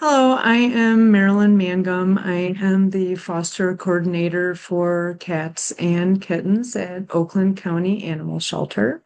Hello, I am Marilyn Mangum. I am the foster coordinator for cats and kittens at Oakland County Animal Shelter.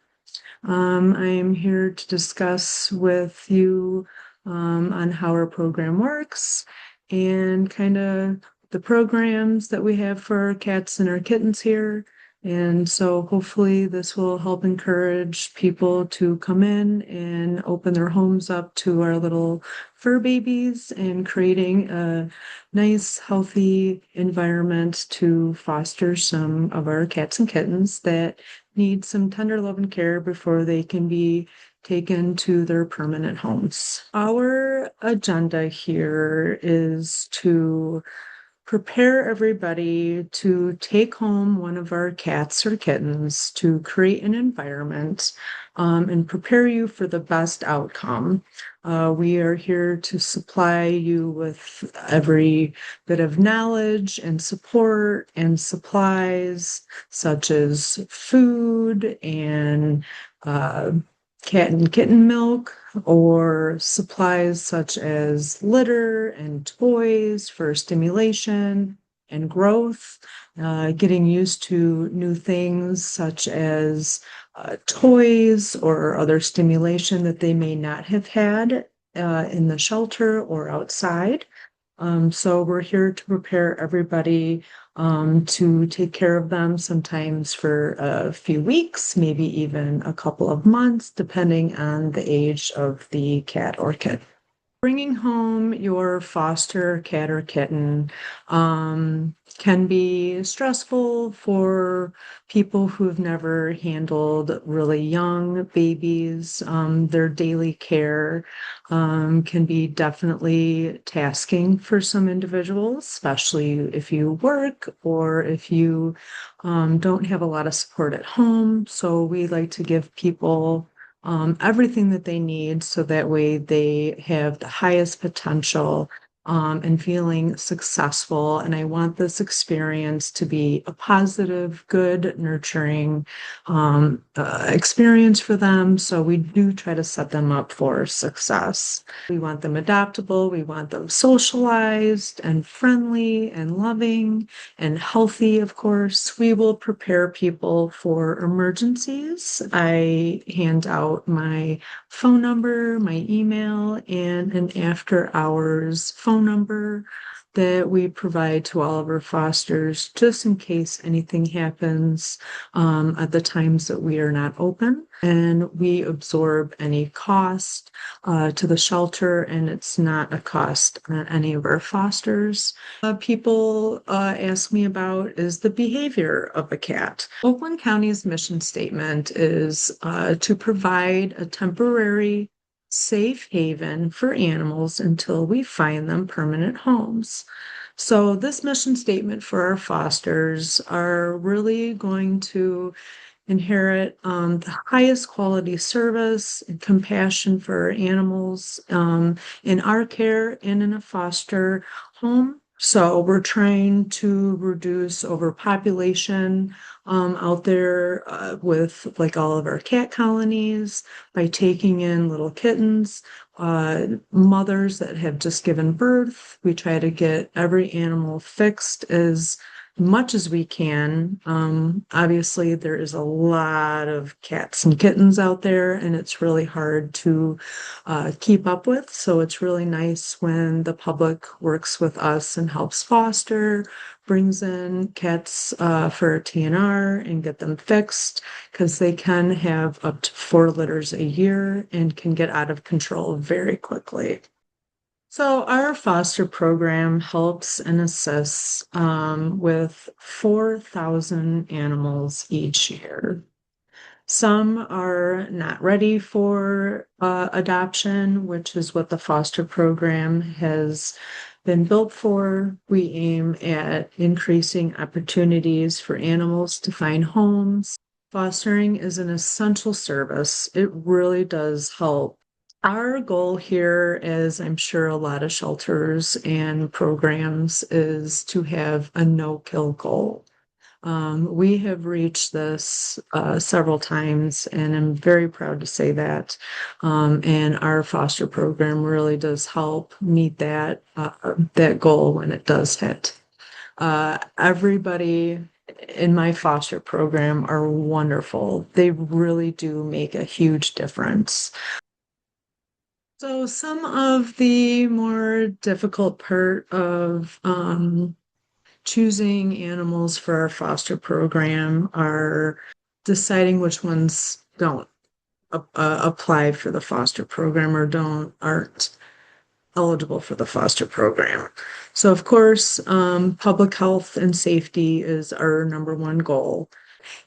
I am here to discuss with you on how our program works and kind of the programs that we have for our cats and our kittens here. And so hopefully this will help encourage people to come in and open their homes up to our little fur babies and creating a nice, healthy environment to foster some of our cats and kittens that need some tender love and care before they can be taken to their permanent homes. Our agenda here is to prepare everybody to take home one of our cats or kittens to create an environment and prepare you for the best outcome. We are here to supply you with every bit of knowledge and support and supplies, such as food and uh, cat and kitten milk, or supplies such as litter and toys for stimulation and growth, getting used to new things such as toys or other stimulation that they may not have had in the shelter or outside. So we're here to prepare everybody to take care of them sometimes for a few weeks, maybe even a couple of months, depending on the age of the cat or kitten. Bringing home your foster cat or kitten can be stressful for people who've never handled really young babies. Their daily care can be definitely tasking for some individuals, especially if you work or if you don't have a lot of support at home. So we like to give people everything that they need so that way they have the highest potential and feeling successful. And I want this experience to be a positive, good, nurturing experience for them. So we do try to set them up for success. We want them adaptable. We want them socialized and friendly and loving and healthy, of course. We will prepare people for emergencies. I hand out my phone number, my email, and an after hours phone number that we provide to all of our fosters just in case anything happens at the times that we are not open. And we absorb any cost to the shelter, and it's not a cost on any of our fosters. People ask me about is the behavior of a cat. Oakland County's mission statement is to provide a temporary safe haven for animals until we find them permanent homes. So this mission statement for our fosters are really going to inherit the highest quality service and compassion for our animals in our care and in a foster home. So we're trying to reduce overpopulation out there with like all of our cat colonies by taking in little kittens, mothers that have just given birth. We try to get every animal fixed as much as we can. Obviously, there is a lot of cats and kittens out there, and it's really hard to keep up with. So it's really nice when the public works with us and helps foster, brings in cats for a TNR and get them fixed because they can have up to 4 litters a year and can get out of control very quickly. So our foster program helps and assists with 4,000 animals each year. Some are not ready for adoption, which is what the foster program has been built for. We aim at increasing opportunities for animals to find homes. Fostering is an essential service. It really does help. Our goal here, as I'm sure a lot of shelters and programs, is to have a no-kill goal. We have reached this several times, and I'm very proud to say that. And our foster program really does help meet that goal when it does hit. Everybody in my foster program are wonderful. They really do make a huge difference. So some of the more difficult part of choosing animals for our foster program are deciding which ones don't apply for the foster program or don't aren't eligible for the foster program. So of course, public health and safety is our number one goal.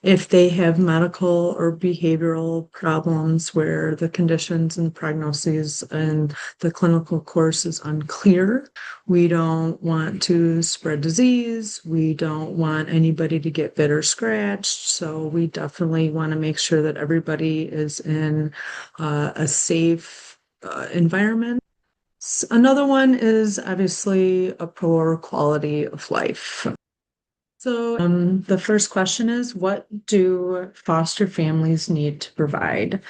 If they have medical or behavioral problems where the conditions and prognoses and the clinical course is unclear, we don't want to spread disease. We don't want anybody to get bit or scratched. So we definitely want to make sure that everybody is in a safe environment. Another one is obviously a poor quality of life. So, the first question is, what do foster families need to provide?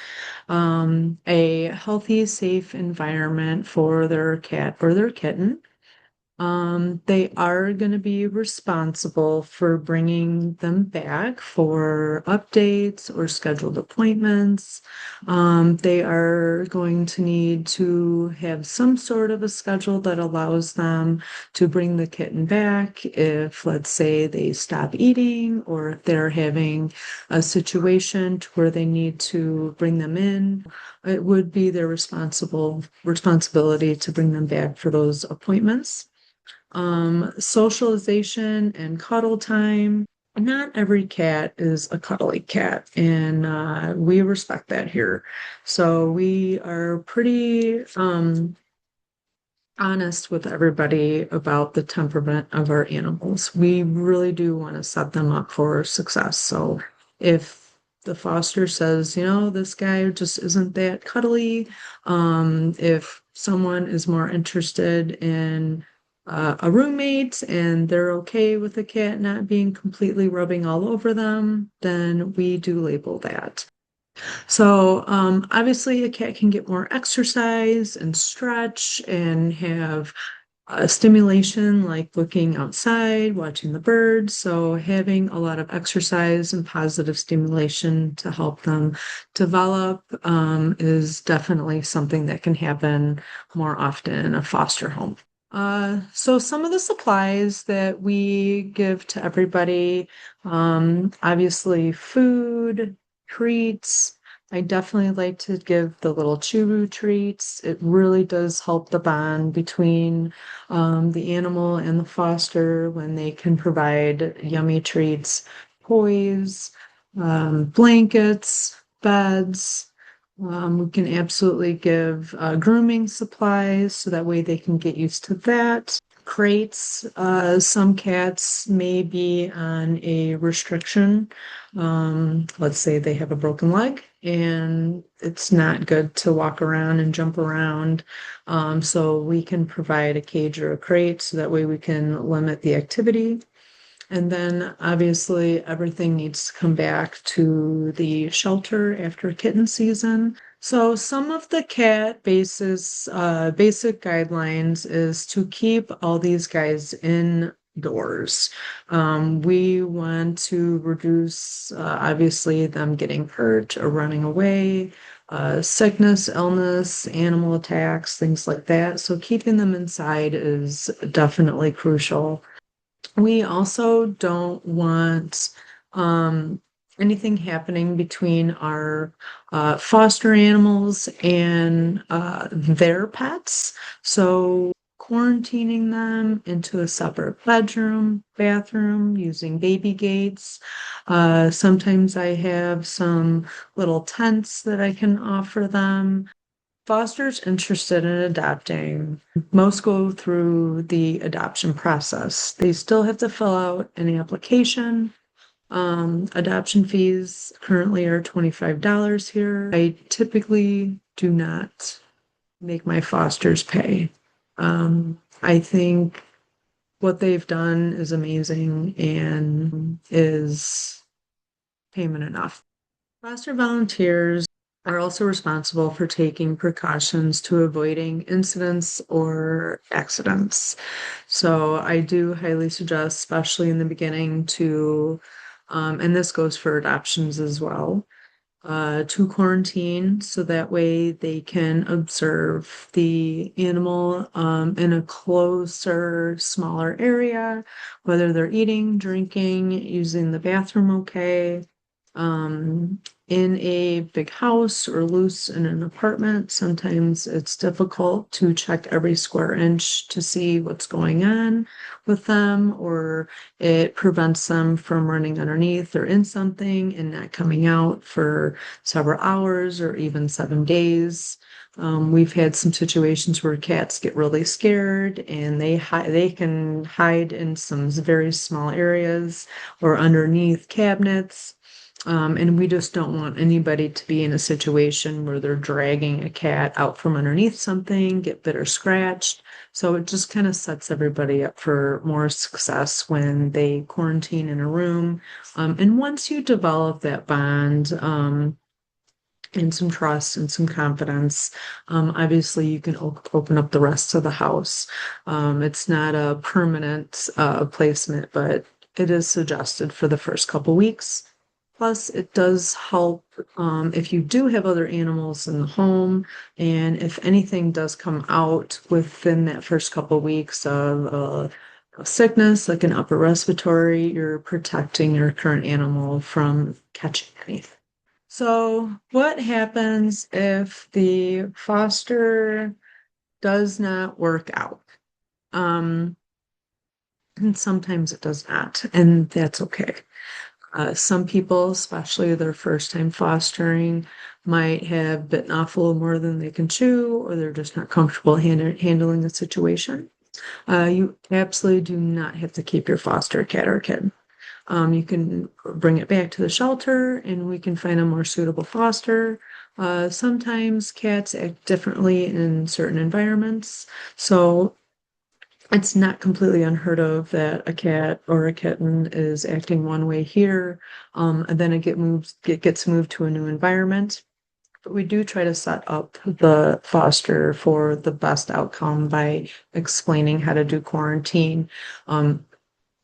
A healthy, safe environment for their cat or their kitten. They are going to be responsible for bringing them back for updates or scheduled appointments. They are going to need to have some sort of a schedule that allows them to bring the kitten back if, let's say, they stop eating or if they're having a situation to where they need to bring them in. It would be their responsibility to bring them back for those appointments. Socialization and cuddle time. Not every cat is a cuddly cat, and we respect that here. So we are pretty honest with everybody about the temperament of our animals. We really do want to set them up for success. So if the foster says, this guy just isn't that cuddly, if someone is more interested in a roommate and they're okay with the cat not being completely rubbing all over them, then we do label that. So, obviously, a cat can get more exercise and stretch and have stimulation like looking outside, watching the birds. So, having a lot of exercise and positive stimulation to help them develop is definitely something that can happen more often in a foster home. So some of the supplies that we give to everybody, obviously food, treats. I definitely like to give the little chew treats. It really does help the bond between the animal and the foster when they can provide yummy treats, toys, blankets, beds. We can absolutely give grooming supplies so that way they can get used to that. Crates, some cats may be on a restriction. Let's say they have a broken leg and it's not good to walk around and jump around. So we can provide a cage or a crate so that way we can limit the activity. And then obviously everything needs to come back to the shelter after kitten season. So some of the cat basic guidelines is to keep all these guys indoors. We want to reduce obviously them getting hurt or running away, sickness, illness, animal attacks, things like that. So keeping them inside is definitely crucial. We also don't want anything happening between our foster animals and their pets. So quarantining them into a separate bedroom, bathroom, using baby gates. Sometimes I have some little tents that I can offer them. Fosters interested in adopting, most go through the adoption process. They still have to fill out an application. Adoption fees currently are $25 here. I typically do not make my fosters pay. I think what they've done is amazing and is payment enough. Foster volunteers are also responsible for taking precautions to avoiding incidents or accidents. So I do highly suggest, especially in the beginning, and this goes for adoptions as well, to quarantine so that way they can observe the animal in a closer, smaller area, whether they're eating, drinking, using the bathroom okay. Um, in a big house or loose in an apartment, sometimes it's difficult to check every square inch to see what's going on with them, or it prevents them from running underneath or in something and not coming out for several hours or even 7 days. We've had some situations where cats get really scared and they can hide in some very small areas or underneath cabinets. And we just don't want anybody to be in a situation where they're dragging a cat out from underneath something, get bit or scratched. So it just kind of sets everybody up for more success when they quarantine in a room. And once you develop that bond, and some trust and some confidence, obviously you can open up the rest of the house. It's not a permanent placement, but it is suggested for the first couple weeks. Plus, it does help if you do have other animals in the home, and if anything does come out within that first couple weeks of a sickness, like an upper respiratory, you're protecting your current animal from catching anything. So, what happens if the foster does not work out? Um, and sometimes it does not, and that's okay. Some people, especially their first time fostering, might have bitten off a little more than they can chew, or they're just not comfortable handling the situation. You absolutely do not have to keep your foster cat or kitten. You can bring it back to the shelter and we can find a more suitable foster. Sometimes cats act differently in certain environments. So it's not completely unheard of that a cat or a kitten is acting one way here, and then it gets moved to a new environment. But we do try to set up the foster for the best outcome by explaining how to do quarantine, um,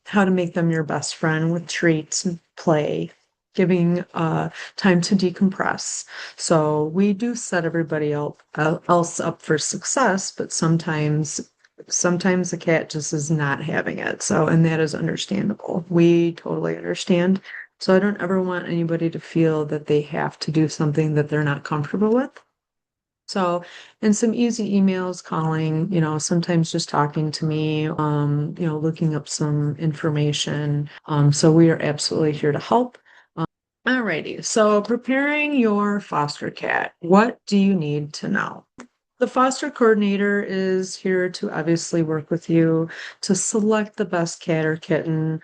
how to make them your best friend with treats and play, giving time to decompress. So we do set everybody else up for success, but sometimes the cat just is not having it. So, and that is understandable. We totally understand. So I don't ever want anybody to feel that they have to do something that they're not comfortable with. So, and some easy emails, calling, sometimes just talking to me, looking up some information. So we are absolutely here to help. Alrighty, so preparing your foster cat, what do you need to know? The foster coordinator is here to obviously work with you to select the best cat or kitten.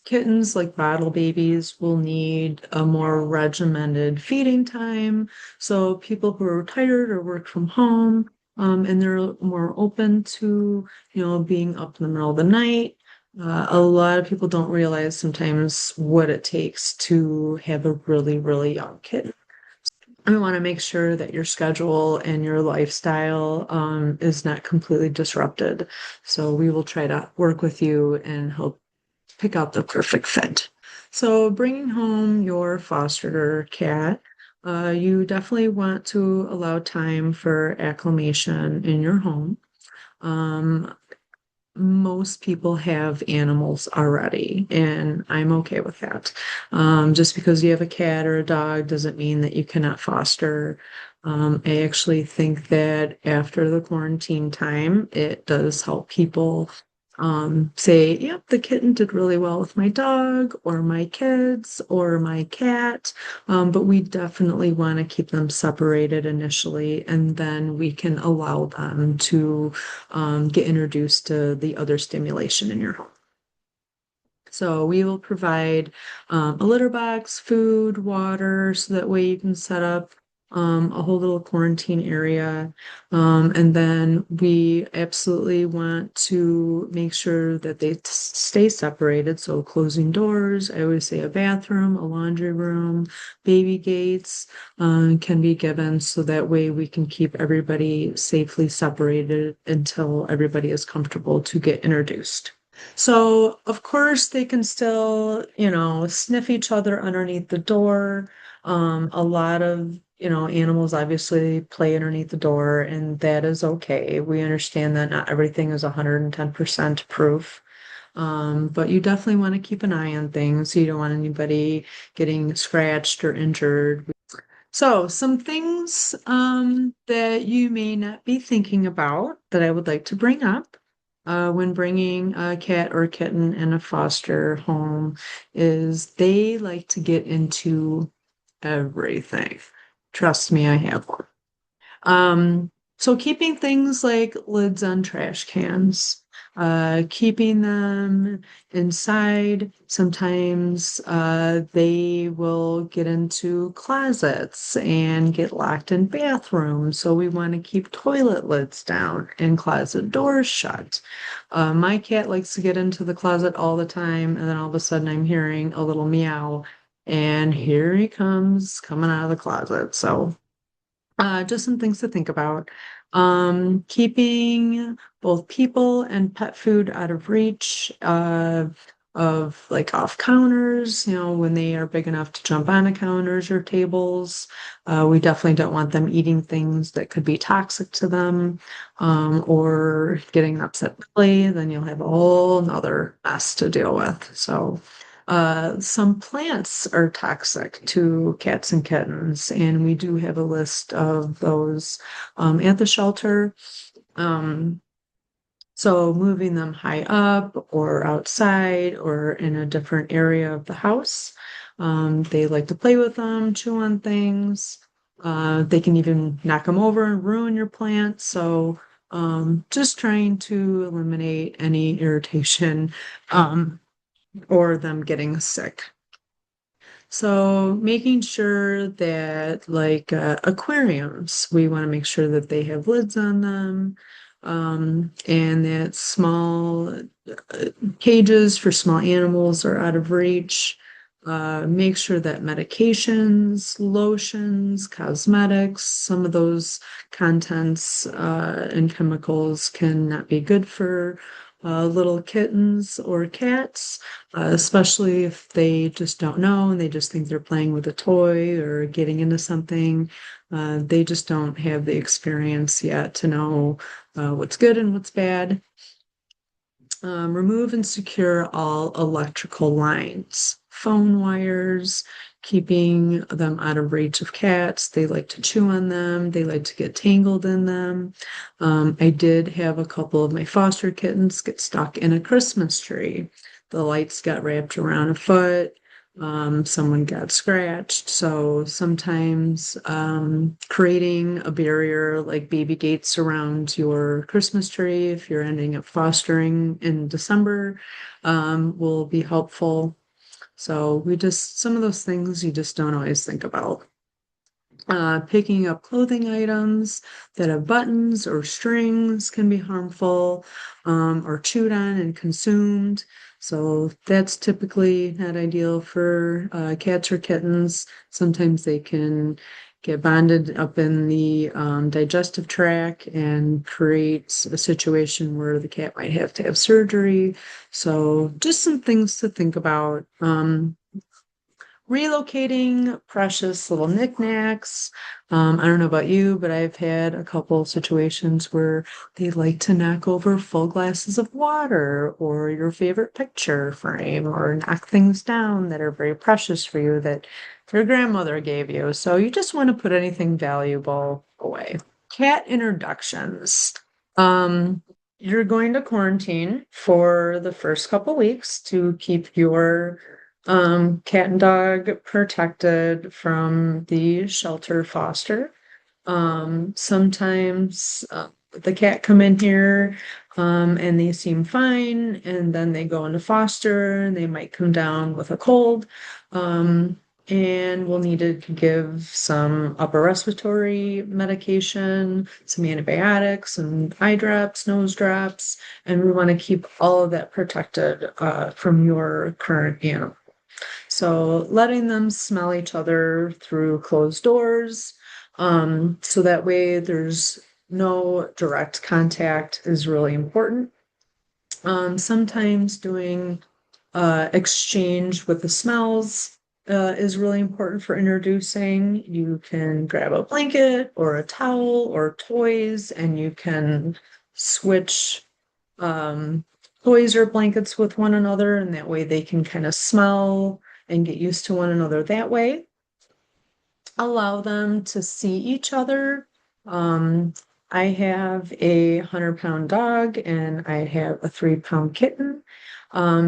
Kittens, like bottle babies, will need a more regimented feeding time. So people who are retired or work from home, and they're more open to, being up in the middle of the night. A lot of people don't realize sometimes what it takes to have a really, really young kitten. We want to make sure that your schedule and your lifestyle is not completely disrupted. So we will try to work with you and help pick out the perfect fit. So bringing home your foster cat, you definitely want to allow time for acclimation in your home. Um, Most people have animals already, and I'm okay with that. Just because you have a cat or a dog doesn't mean that you cannot foster. I actually think that after the quarantine time, it does help people say, yep, the kitten did really well with my dog or my kids or my cat. But we definitely want to keep them separated initially, and then we can allow them to get introduced to the other stimulation in your home. So we will provide a litter box, food, water, so that way you can set up a whole little quarantine area. And then we absolutely want to make sure that they stay separated. So closing doors, I always say a bathroom, a laundry room, baby gates can be given so that way we can keep everybody safely separated until everybody is comfortable to get introduced. So, of course, they can still, sniff each other underneath the door. A lot of, animals obviously play underneath the door, and that is okay. We understand that not everything is 110% proof. But you definitely want to keep an eye on things. You don't want anybody getting scratched or injured. So, some things that you may not be thinking about that I would like to bring up when bringing a cat or kitten in a foster home is they like to get into everything. Trust me, I have one. So keeping things like lids on trash cans, keeping them inside. Sometimes they will get into closets and get locked in bathrooms. So we want to keep toilet lids down and closet doors shut. My cat likes to get into the closet all the time, and then all of a sudden I'm hearing a little meow, and here he comes coming out of the closet. So just some things to think about. Keeping both people and pet food out of reach of like off counters, when they are big enough to jump on the counters or tables. We definitely don't want them eating things that could be toxic to them or getting an upset belly. Then you'll have a whole nother mess to deal with. So some plants are toxic to cats and kittens, and we do have a list of those at the shelter. Um, so moving them high up or outside or in a different area of the house. They like to play with them, chew on things. They can even knock them over and ruin your plant. So just trying to eliminate any irritation. Or them getting sick. So making sure that like aquariums, we want to make sure that they have lids on them, and that small cages for small animals are out of reach. Make sure that medications, lotions, cosmetics, some of those contents and chemicals can not be good for little kittens or cats, especially if they just don't know and they just think they're playing with a toy or getting into something. They just don't have the experience yet to know what's good and what's bad. Remove and secure all electrical lines, phone wires, keeping them out of reach of cats. They like to chew on them, they like to get tangled in them. I did have a couple of my foster kittens get stuck in a Christmas tree. The lights got wrapped around a foot. Someone got scratched. So sometimes creating a barrier like baby gates around your Christmas tree, if you're ending up fostering in December, will be helpful. So some of those things you just don't always think about. Picking up clothing items that have buttons or strings can be harmful or chewed on and consumed. So that's typically not ideal for cats or kittens. Sometimes they can get bonded up in the digestive tract and create a situation where the cat might have to have surgery. So just some things to think about. Relocating precious little knickknacks. I don't know about you, but I've had a couple of situations where they like to knock over full glasses of water or your favorite picture frame or knock things down that are very precious for you that your grandmother gave you. So you just want to put anything valuable away. Cat introductions. Um, you're going to quarantine for the first couple weeks to keep your cat and dog protected from the shelter foster. Sometimes the cat come in here and they seem fine, and then they go into foster and they might come down with a cold. And we'll need to give some upper respiratory medication, some antibiotics, and eye drops, nose drops, and we want to keep all of that protected from your current animal. So letting them smell each other through closed doors, so that way there's no direct contact is really important. Sometimes doing exchange with the smells is really important for introducing. You can grab a blanket or a towel or toys, and you can switch um, toys or blankets with one another, and that way they can kind of smell and get used to one another that way. Allow them to see each other. Um, I have a 100-pound dog and I have a 3-pound kitten.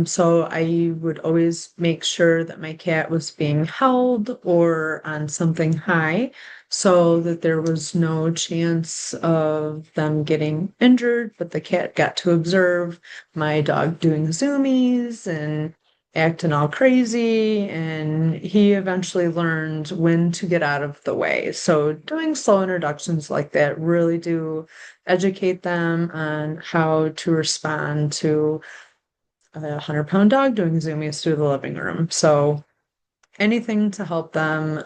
So I would always make sure that my cat was being held or on something high so that there was no chance of them getting injured, but the cat got to observe my dog doing zoomies and acting all crazy, and he eventually learned when to get out of the way. So doing slow introductions like that really do educate them on how to respond to a 100-pound dog doing zoomies through the living room. So anything to help them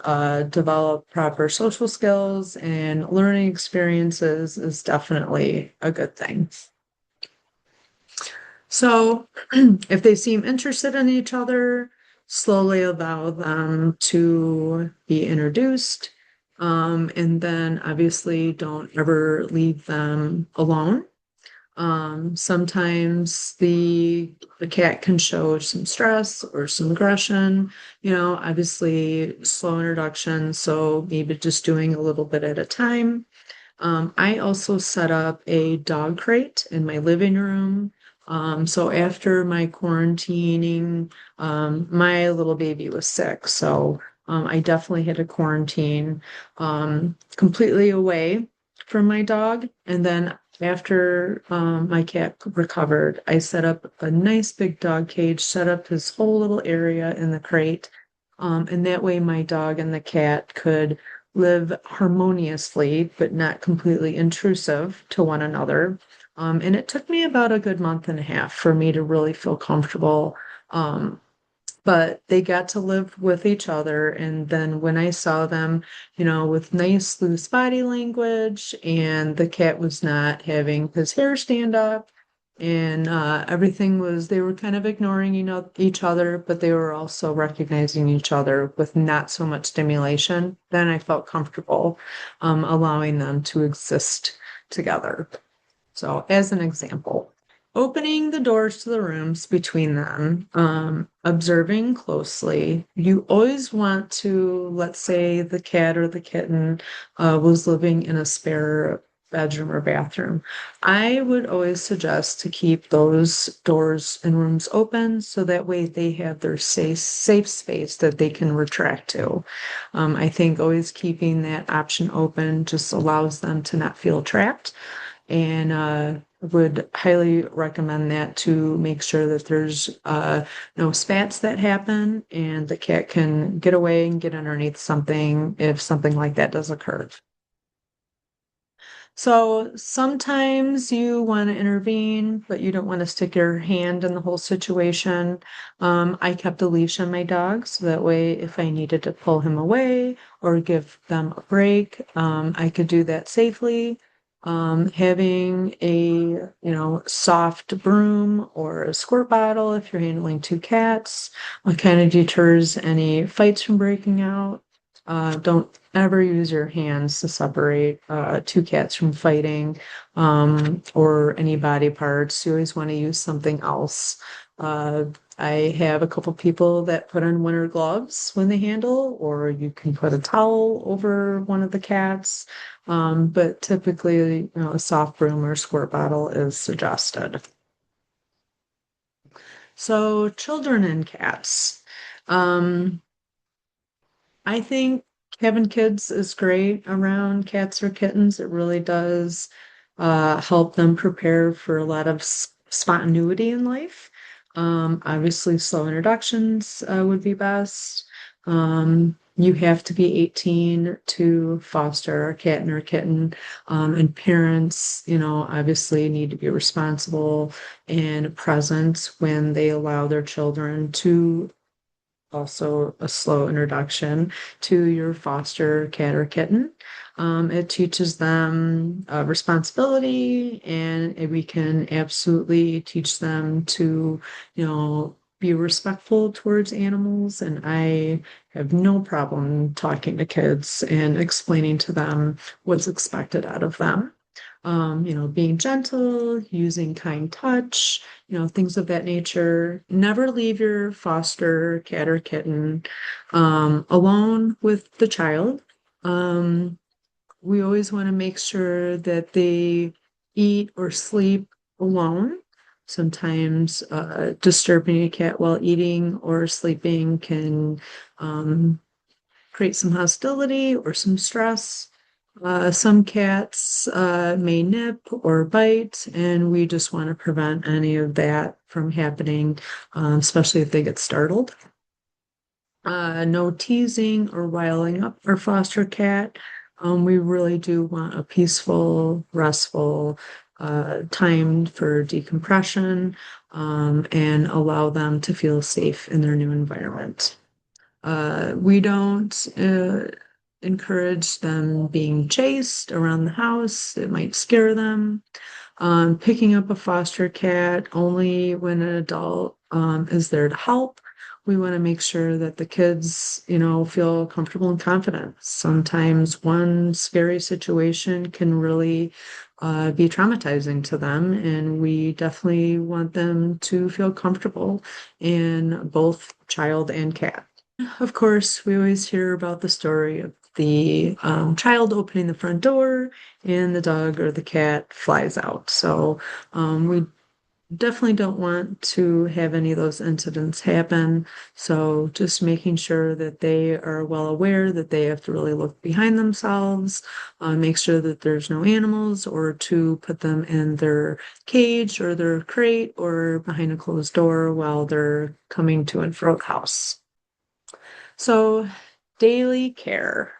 develop proper social skills and learning experiences is definitely a good thing. So if they seem interested in each other, slowly allow them to be introduced. And then obviously don't ever leave them alone. Sometimes the cat can show some stress or some aggression, obviously slow introduction. So maybe just doing a little bit at a time. I also set up a dog crate in my living room. So after my quarantining, my little baby was sick. So I definitely had to quarantine completely away from my dog. And then after my cat recovered, I set up a nice big dog cage, set up his whole little area in the crate. And that way my dog and the cat could live harmoniously, but not completely intrusive to one another. And it took me about a good month and a half for me to really feel comfortable. But they got to live with each other. And then when I saw them, with nice loose body language, and the cat was not having his hair stand up, and everything was, they were kind of ignoring, each other, but they were also recognizing each other with not so much stimulation. Then I felt comfortable allowing them to exist together. So, as an example, opening the doors to the rooms between them, observing closely. You always want to, let's say the cat or the kitten was living in a spare bedroom or bathroom. I would always suggest to keep those doors and rooms open so that way they have their safe space that they can retract to. I think always keeping that option open just allows them to not feel trapped, and would highly recommend that to make sure that there's no spats that happen and the cat can get away and get underneath something if something like that does occur. So sometimes you want to intervene, but you don't want to stick your hand in the whole situation. I kept a leash on my dog so that way if I needed to pull him away or give them a break, I could do that safely. Having a, soft broom or a squirt bottle if you're handling two cats, kind of deters any fights from breaking out. Don't ever use your hands to separate two cats from fighting, or any body parts. You always want to use something else. Uh, I have a couple people that put on winter gloves when they handle, or you can put a towel over one of the cats. But typically, a soft broom or squirt bottle is suggested. So, children and cats. Um, I think having kids is great around cats or kittens. It really does help them prepare for a lot of spontaneity in life. Obviously, slow introductions would be best. You have to be 18 to foster a cat or a kitten. And parents, obviously need to be responsible and present when they allow their children to also a slow introduction to your foster cat or kitten. It teaches them responsibility, and we can absolutely teach them to, be respectful towards animals. And I have no problem talking to kids and explaining to them what's expected out of them. Being gentle, using kind touch, things of that nature. Never leave your foster cat or kitten alone with the child. Um, we always want to make sure that they eat or sleep alone. Sometimes disturbing a cat while eating or sleeping can um, create some hostility or some stress. Some cats may nip or bite, and we just want to prevent any of that from happening, especially if they get startled. No teasing or riling up our foster cat. We really do want a peaceful, restful time for decompression, and allow them to feel safe in their new environment. We don't encourage them being chased around the house. It might scare them. Picking up a foster cat only when an adult is there to help. We want to make sure that the kids, feel comfortable and confident. Sometimes one scary situation can really be traumatizing to them, and we definitely want them to feel comfortable in both child and cat. Of course, we always hear about the story of the child opening the front door and the dog or the cat flies out. So we definitely don't want to have any of those incidents happen. So just making sure that they are well aware that they have to really look behind themselves, make sure that there's no animals, or to put them in their cage or their crate or behind a closed door while they're coming to and fro the house. So, daily care.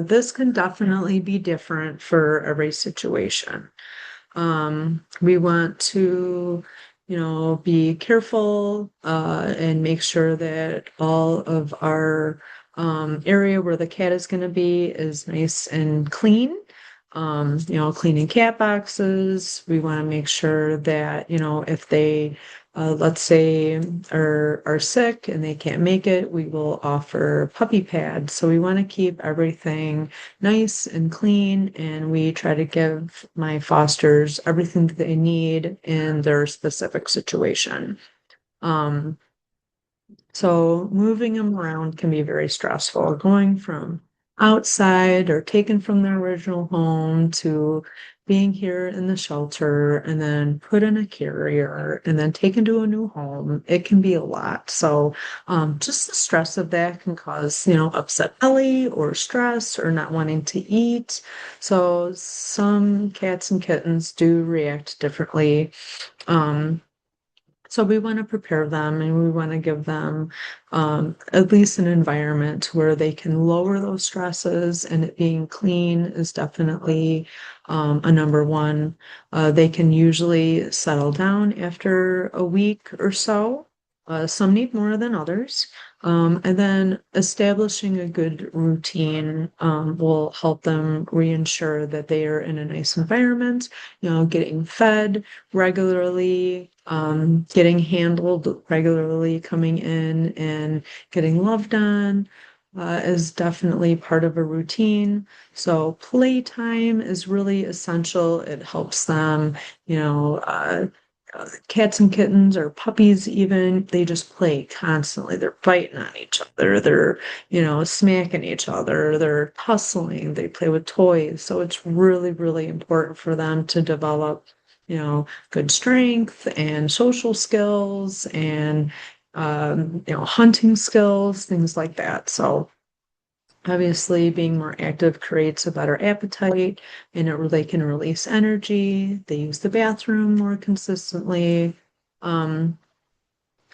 This can definitely be different for every situation. We want to, be careful and make sure that all of our area where the cat is going to be is nice and clean. Cleaning cat boxes. We want to make sure that, if they, let's say, are sick and they can't make it, we will offer puppy pads. So we want to keep everything nice and clean, and we try to give my fosters everything that they need in their specific situation. Um, so moving them around can be very stressful, going from outside or taken from their original home to being here in the shelter and then put in a carrier and then taken to a new home. It can be a lot. So just the stress of that can cause, upset belly or stress or not wanting to eat. So some cats and kittens do react differently. Um, so we want to prepare them, and we want to give them at least an environment where they can lower those stresses, and it being clean is definitely a number one. They can usually settle down after a week or so. Some need more than others. And then establishing a good routine will help them reinsure that they are in a nice environment, getting fed regularly, getting handled regularly, coming in and getting loved on is definitely part of a routine. So playtime is really essential. It helps them, you know, uh, cats and kittens or puppies even, they just play constantly. They're biting on each other. They're, smacking each other. They're tussling. They play with toys. So it's really, really important for them to develop, good strength and social skills and, hunting skills, things like that. So obviously, being more active creates a better appetite, and they can release energy. They use the bathroom more consistently. Um,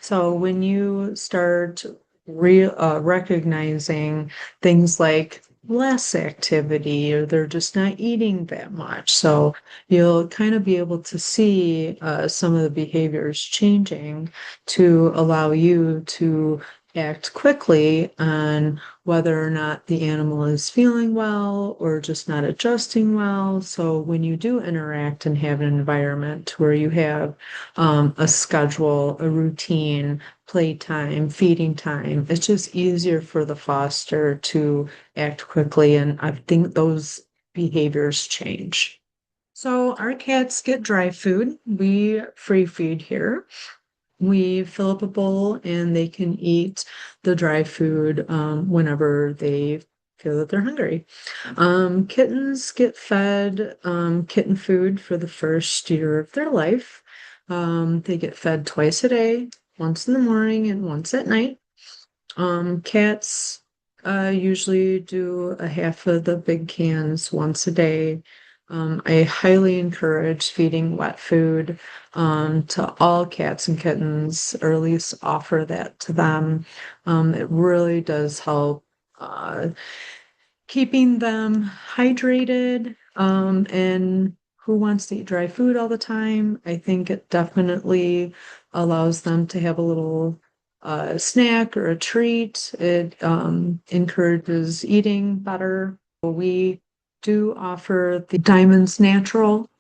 so when you start recognizing things like less activity or they're just not eating that much. So you'll kind of be able to see some of the behaviors changing to allow you to act quickly on whether or not the animal is feeling well or just not adjusting well. So when you do interact and have an environment where you have a schedule, a routine, playtime, feeding time, it's just easier for the foster to act quickly. And I think those behaviors change. So our cats get dry food. We free feed here. We fill up a bowl and they can eat the dry food whenever they feel that they're hungry. Kittens get fed kitten food for the first year of their life. They get fed twice a day, once in the morning and once at night. Cats usually do a half of the big cans once a day. I highly encourage feeding wet food to all cats and kittens, or at least offer that to them. It really does help keeping them hydrated. And who wants to eat dry food all the time? I think it definitely allows them to have a little snack or a treat. It encourages eating better. We do offer the Diamonds Natural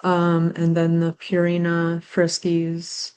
and then the Purina Friskies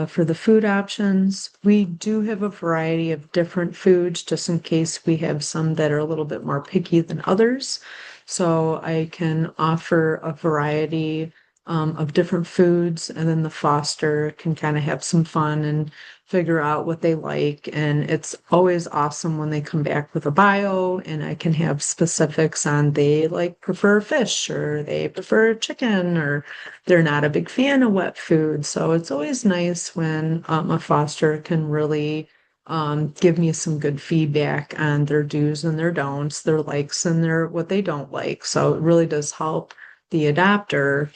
for the food options. We do have a variety of different foods just in case we have some that are a little bit more picky than others. So I can offer a variety of different foods, and then the foster can kind of have some fun and figure out what they like. And it's always awesome when they come back with a bio and I can have specifics on they like prefer fish or they prefer chicken or they're not a big fan of wet food. So it's always nice when a foster can really give me some good feedback on their do's and their don'ts, their likes and their what they don't like. So it really does help the adopter.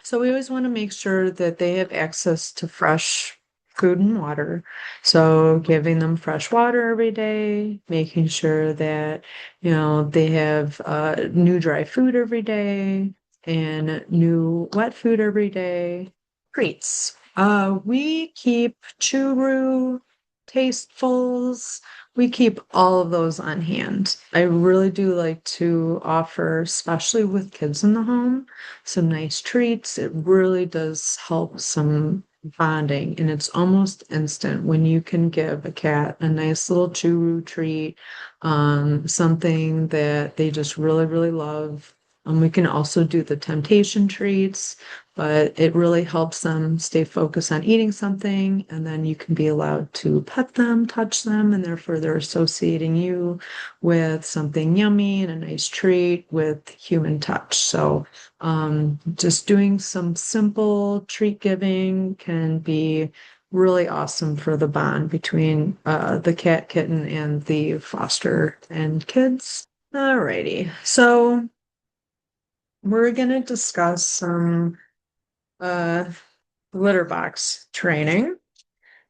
So we always want to make sure that they have access to fresh food and water. So giving them fresh water every day, making sure that, they have new dry food every day and new wet food every day. Treats. We keep churu, tastefuls. We keep all of those on hand. I really do like to offer, especially with kids in the home, some nice treats. It really does help some bonding, and it's almost instant when you can give a cat a nice little chew treat, something that they just really, really love. We can also do the temptation treats, but it really helps them stay focused on eating something, and then you can be allowed to pet them, touch them, and therefore they're associating you with something yummy and a nice treat with human touch. So just doing some simple treat giving can be really awesome for the bond between the cat, kitten, and the foster and kids. Alrighty, so we're gonna discuss some uh, litter box training.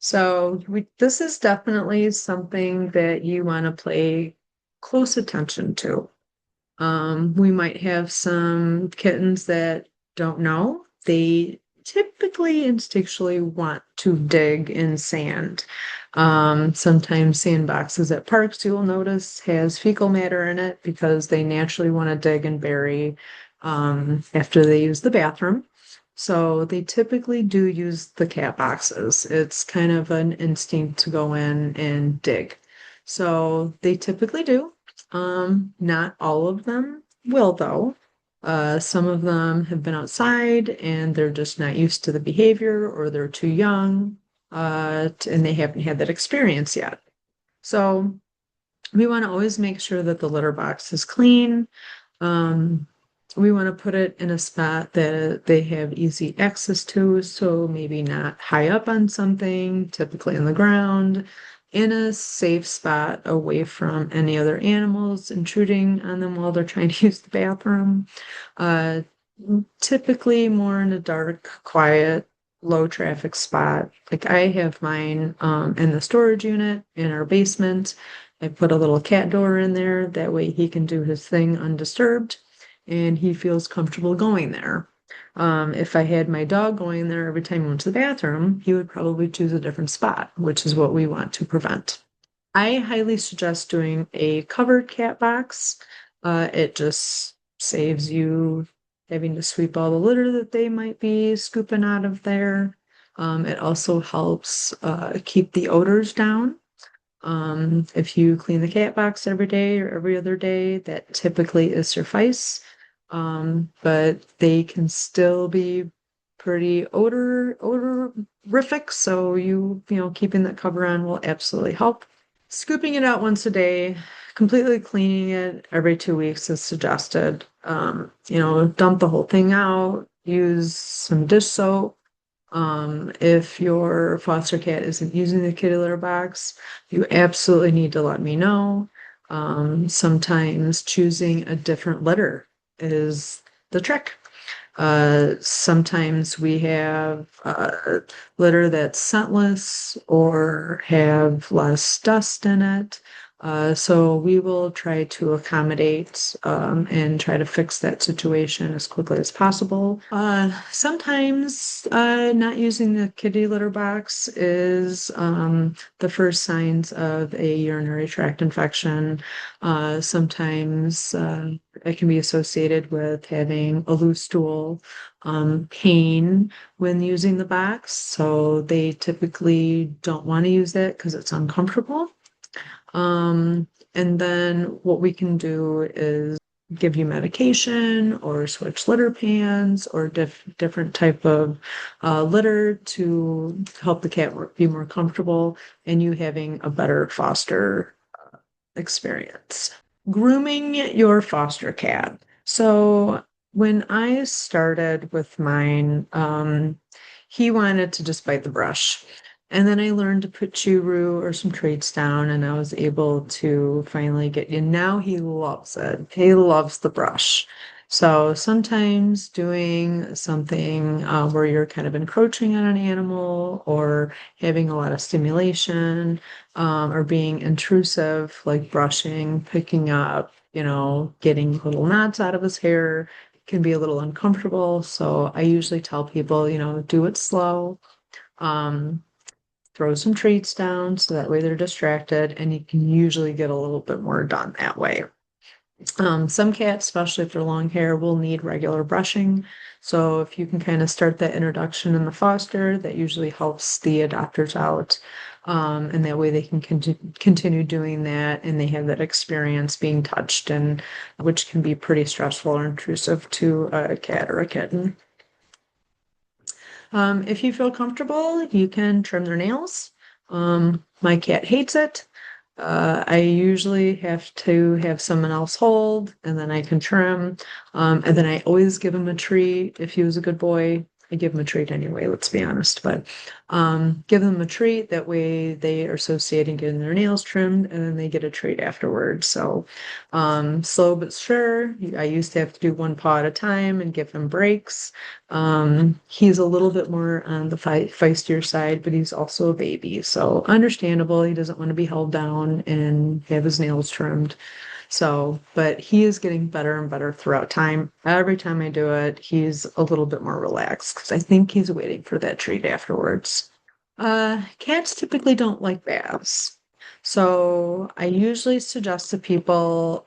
So this is definitely something that you want to pay close attention to. We might have some kittens that don't know. They typically instinctually want to dig in sand. Sometimes sandboxes at parks, you'll notice, has fecal matter in it because they naturally want to dig and bury after they use the bathroom. So they typically do use the cat boxes. It's kind of an instinct to go in and dig. So they typically do. Not all of them will, though. Some of them have been outside and they're just not used to the behavior or they're too young, and they haven't had that experience yet. So we want to always make sure that the litter box is clean. Um, we want to put it in a spot that they have easy access to, so maybe not high up on something, typically on the ground, in a safe spot away from any other animals intruding on them while they're trying to use the bathroom. Uh, Typically more in a dark, quiet low traffic spot. Like I have mine in the storage unit in our basement. I put a little cat door in there. That way he can do his thing undisturbed and he feels comfortable going there. If I had my dog going there every time he went to the bathroom, he would probably choose a different spot, which is what we want to prevent. I highly suggest doing a covered cat box. It just saves you having to sweep all the litter that they might be scooping out of there. It also helps keep the odors down. If you clean the cat box every day or every other day, that typically is suffice. But they can still be pretty odorific, so keeping that cover on will absolutely help. Scooping it out once a day, completely cleaning it every 2 weeks is suggested. Dump the whole thing out, use some dish soap. If your foster cat isn't using the kitty litter box, you absolutely need to let me know. Sometimes choosing a different litter is the trick. Sometimes we have litter that's scentless or have less dust in it. So we will try to accommodate and try to fix that situation as quickly as possible. Sometimes not using the kitty litter box is the first signs of a urinary tract infection. Sometimes it can be associated with having a loose stool, pain when using the box. So they typically don't want to use that because it's uncomfortable. And then what we can do is give you medication or switch litter pans or different type of litter to help the cat be more comfortable and you having a better foster experience. Grooming your foster cat. So when I started with mine, he wanted to just bite the brush. And then I learned to put churu or some treats down, and I was able to finally get you. Now he loves it. He loves the brush. So sometimes doing something where you're kind of encroaching on an animal or having a lot of stimulation or being intrusive, like brushing, picking up, getting little knots out of his hair can be a little uncomfortable. So I usually tell people, do it slow. Um, Throw some treats down so that way they're distracted and you can usually get a little bit more done that way. Some cats, especially if they're long hair, will need regular brushing. So if you can kind of start that introduction in the foster, that usually helps the adopters out. And that way they can continue doing that and they have that experience being touched and which can be pretty stressful or intrusive to a cat or a kitten. If you feel comfortable, you can trim their nails. My cat hates it. I usually have to have someone else hold, and then I can trim. And then I always give him a treat. If he was a good boy, I give him a treat anyway, let's be honest. But give them a treat. That way they are associating getting their nails trimmed, and then they get a treat afterwards. So slow but sure. I used to have to do one paw at a time and give him breaks. He's a little bit more on the feistier side, but he's also a baby. So understandable. He doesn't want to be held down and have his nails trimmed. So, but he is getting better and better throughout time. Every time I do it, he's a little bit more relaxed because I think he's waiting for that treat afterwards. Cats typically don't like baths. So I usually suggest to people,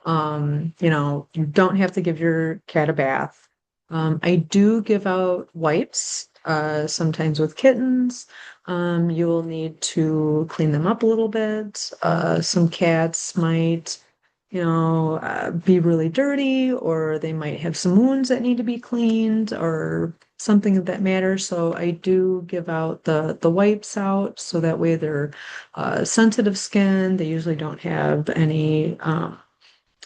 you don't have to give your cat a bath. I do give out wipes, sometimes with kittens. You will need to clean them up a little bit. Some cats might be really dirty, or they might have some wounds that need to be cleaned, or something of that matter. So I do give out the wipes out, so that way they're sensitive skin. They usually don't have any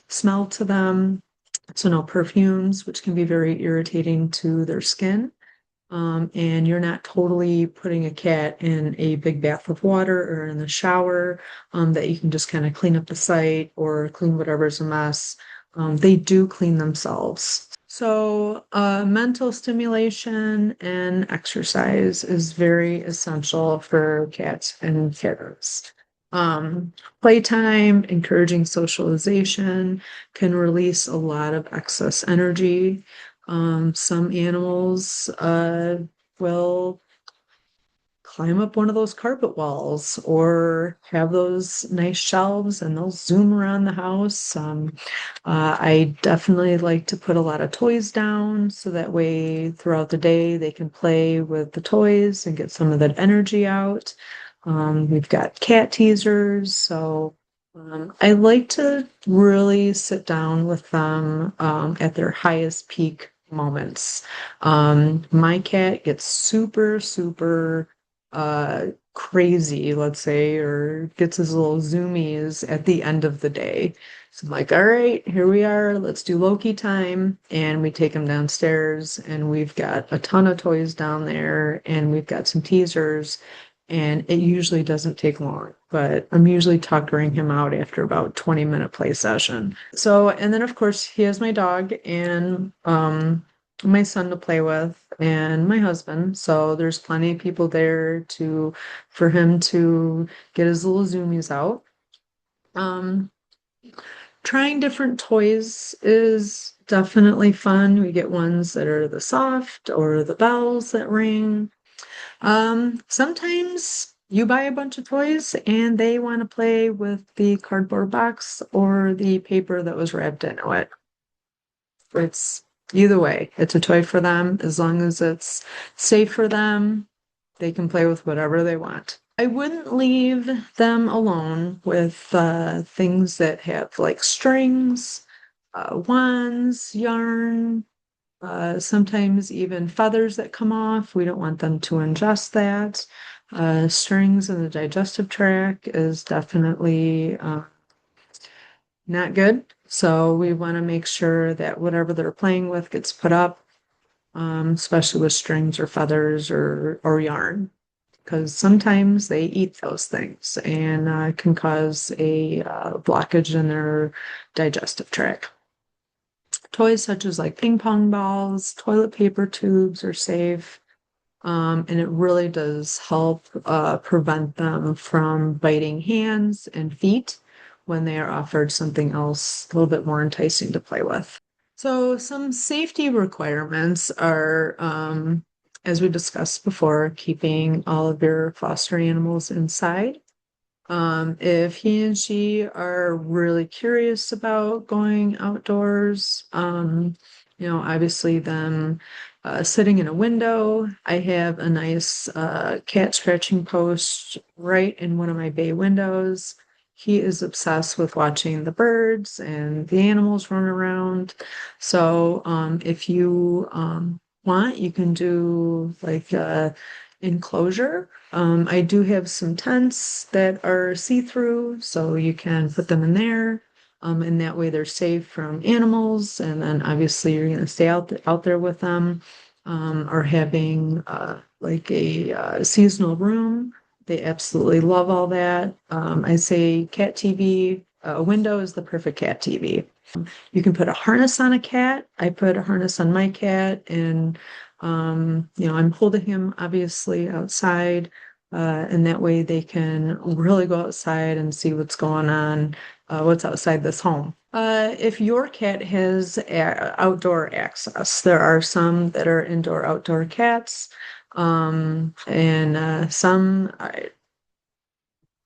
smell to them, so no perfumes, which can be very irritating to their skin. And you're not totally putting a cat in a big bath of water or in the shower, that you can just kind of clean up the site or clean whatever's a mess. They do clean themselves. Mental stimulation and exercise is very essential for cats and kittens. Um, Playtime, encouraging socialization can release a lot of excess energy. Some animals will climb up one of those carpet walls or have those nice shelves and they'll zoom around the house. I definitely like to put a lot of toys down so that way throughout the day they can play with the toys and get some of that energy out. We've got cat teasers, so I like to really sit down with them at their highest peak moments. My cat gets super crazy, let's say, or gets his little zoomies at the end of the day. So I'm like, all right, here we are. Let's do Loki time. And we take him downstairs, and we've got a ton of toys down there, and we've got some teasers. And it usually doesn't take long, but I'm usually tuckering him out after about 20-minute play session. And then of course he has my dog and my son to play with and my husband. So there's plenty of people there for him to get his little zoomies out. Um, Trying different toys is definitely fun. We get ones that are the soft or the bells that ring. Sometimes you buy a bunch of toys and they want to play with the cardboard box or the paper that was wrapped into it. It's either way, it's a toy for them. As long as it's safe for them, they can play with whatever they want. I wouldn't leave them alone with things that have like strings, wands, yarn, sometimes even feathers that come off. We don't want them to ingest that. Strings in the digestive tract is definitely not good. So we want to make sure that whatever they're playing with gets put up, especially with strings or feathers or yarn, because sometimes they eat those things and can cause a blockage in their digestive tract. Toys such as like ping pong balls, toilet paper tubes are safe. And it really does help prevent them from biting hands and feet when they are offered something else a little bit more enticing to play with. So some safety requirements are, as we discussed before, keeping all of your foster animals inside. If he and she are really curious about going outdoors, obviously them sitting in a window. I have a nice cat scratching post right in one of my bay windows. He is obsessed with watching the birds and the animals run around. So if you want, you can do like enclosure. I do have some tents that are see-through, so you can put them in there. And that way they're safe from animals. And then obviously you're going to stay out there with them. Or having like a seasonal room. They absolutely love all that. I say cat TV, a window is the perfect cat TV. You can put a harness on a cat. I put a harness on my cat, and I'm holding him obviously outside, and that way they can really go outside and see what's going on, what's outside this home. If your cat has outdoor access, there are some that are indoor-outdoor cats, and some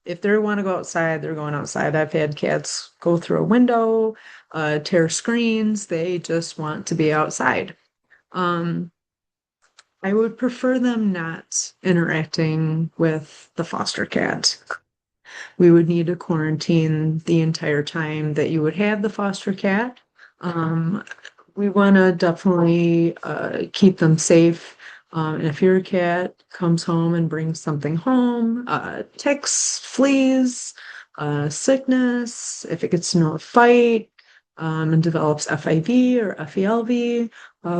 if they want to go outside, they're going outside. I've had cats go through a window, tear screens. They just want to be outside. Um, I would prefer them not interacting with the foster cat. We would need to quarantine the entire time that you would have the foster cat. Um, we want to definitely keep them safe. And if your cat comes home and brings something home, ticks, fleas, sickness, if it gets into a fight and develops FIV or FELV,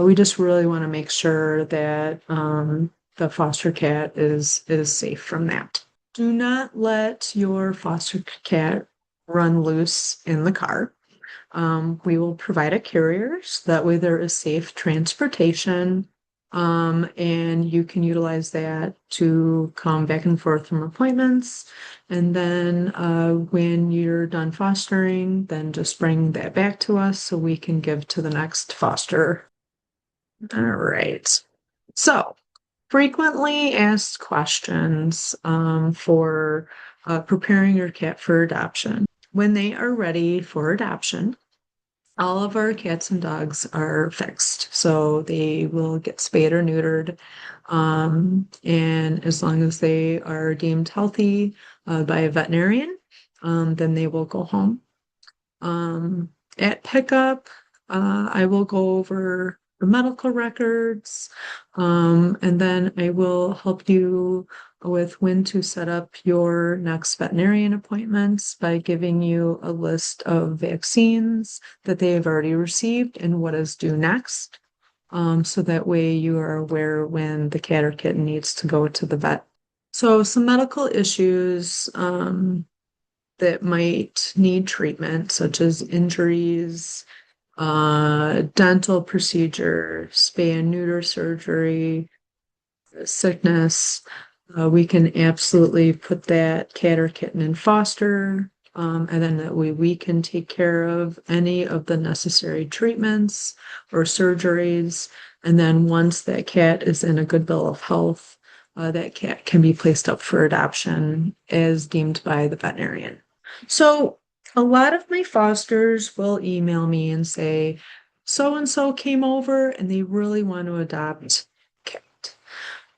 we just really want to make sure that the foster cat is safe from that. Do not let your foster cat run loose in the car. We will provide a carrier so that way there is safe transportation. And you can utilize that to come back and forth from appointments. And then when you're done fostering, then just bring that back to us so we can give to the next foster. All right. So, frequently asked questions for preparing your cat for adoption. When they are ready for adoption, all of our cats and dogs are fixed. So they will get spayed or neutered. And as long as they are deemed healthy by a veterinarian, then they will go home. At pickup, I will go over the medical records, and then I will help you with when to set up your next veterinarian appointments by giving you a list of vaccines that they have already received and what is due next. So that way you are aware when the cat or kitten needs to go to the vet. So some medical issues, that might need treatment, such as injuries, dental procedures, spay and neuter surgery, sickness. We can absolutely put that cat or kitten in foster, and then that way we can take care of any of the necessary treatments or surgeries. And then once that cat is in a good bill of health, that cat can be placed up for adoption as deemed by the veterinarian. So a lot of my fosters will email me and say, so and so came over and they really want to adopt a cat.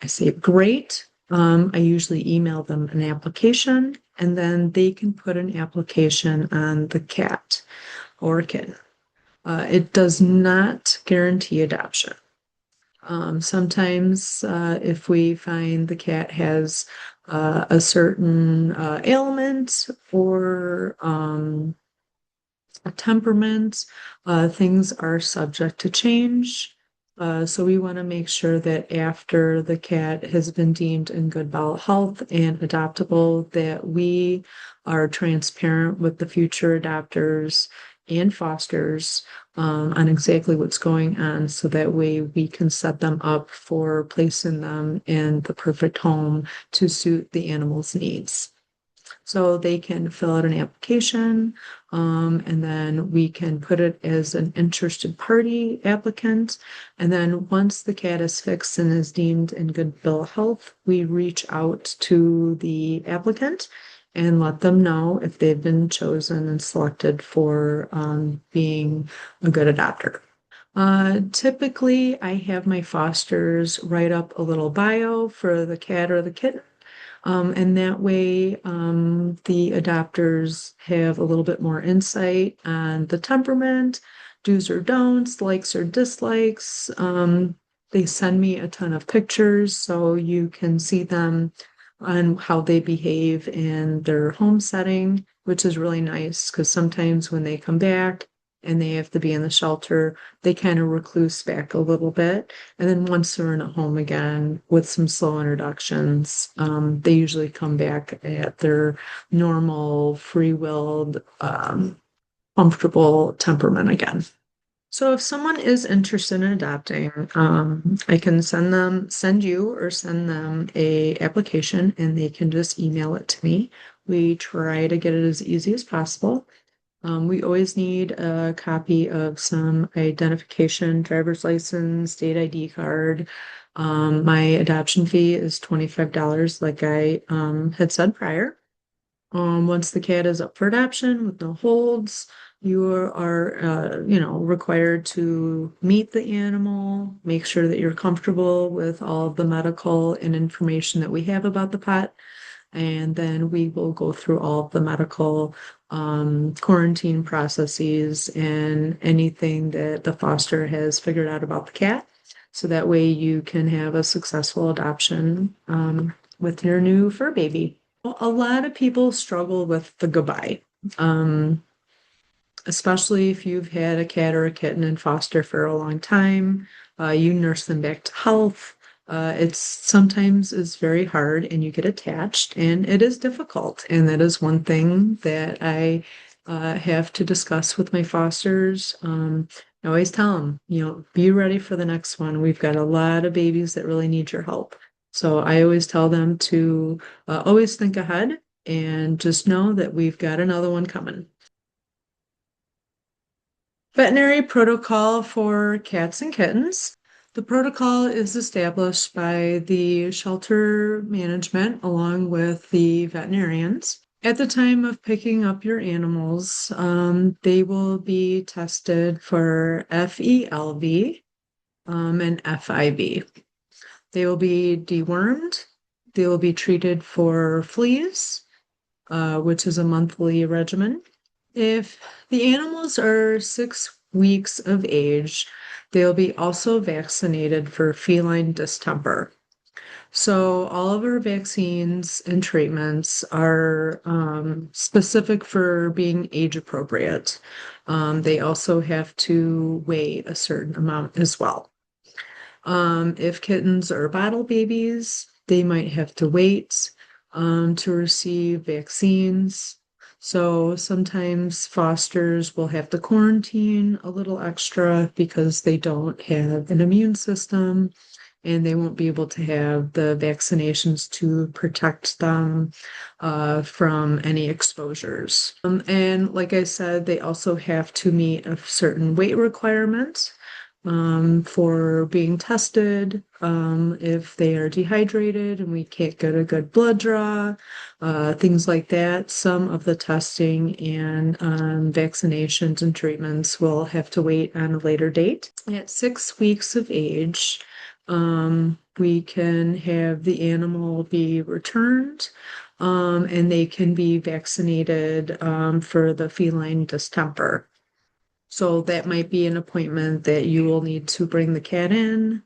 I say, great. I usually email them an application and then they can put an application on the cat or kitten. It does not guarantee adoption. Sometimes, if we find the cat has a certain ailment or a temperament, things are subject to change. So we want to make sure that after the cat has been deemed in good bowel health and adoptable, that we are transparent with the future adopters and fosters on exactly what's going on, so that way we can set them up for placing them in the perfect home to suit the animal's needs. So they can fill out an application, and then we can put it as an interested party applicant. And then once the cat is fixed and is deemed in good bill of health, we reach out to the applicant and let them know if they've been chosen and selected for being a good adopter. Typically, I have my fosters write up a little bio for the cat or the kitten. And that way, the adopters have a little bit more insight on the temperament, do's or don'ts, likes or dislikes. They send me a ton of pictures so you can see them on how they behave in their home setting, which is really nice because sometimes when they come back and they have to be in the shelter, they kind of recluse back a little bit. And then once they're in a home again with some slow introductions, they usually come back at their normal, free-willed, comfortable temperament again. So if someone is interested in adopting, I can send you or send them a application and they can just email it to me. We try to get it as easy as possible. We always need a copy of some identification, driver's license, state ID card. My adoption fee is $25, like I had said prior. Once the cat is up for adoption with no holds, you are, required to meet the animal, make sure that you're comfortable with all of the medical and information that we have about the pet. And then we will go through all of the medical quarantine processes and anything that the foster has figured out about the cat. So that way you can have a successful adoption with your new fur baby. A lot of people struggle with the goodbye, especially if you've had a cat or a kitten in foster for a long time. You nurse them back to health. It's sometimes is very hard and you get attached and it is difficult. And that is one thing that I have to discuss with my fosters. I always tell them, be ready for the next one. We've got a lot of babies that really need your help. So I always tell them to always think ahead and just know that we've got another one coming. Veterinary protocol for cats and kittens. The protocol is established by the shelter management along with the veterinarians. At the time of picking up your animals, they will be tested for FELV and FIV. They will be dewormed. They will be treated for fleas, which is a monthly regimen. If the animals are 6 weeks of age, they'll be also vaccinated for feline distemper. So all of our vaccines and treatments are specific for being age appropriate. They also have to weigh a certain amount as well. If kittens are bottle babies, they might have to wait to receive vaccines. So sometimes fosters will have to quarantine a little extra because they don't have an immune system and they won't be able to have the vaccinations to protect them from any exposures. And like I said, they also have to meet a certain weight requirement for being tested. If they are dehydrated and we can't get a good blood draw, things like that. Some of the testing and vaccinations and treatments will have to wait on a later date. At 6 weeks of age, we can have the animal be returned. And they can be vaccinated for the feline distemper. So that might be an appointment that you will need to bring the cat in.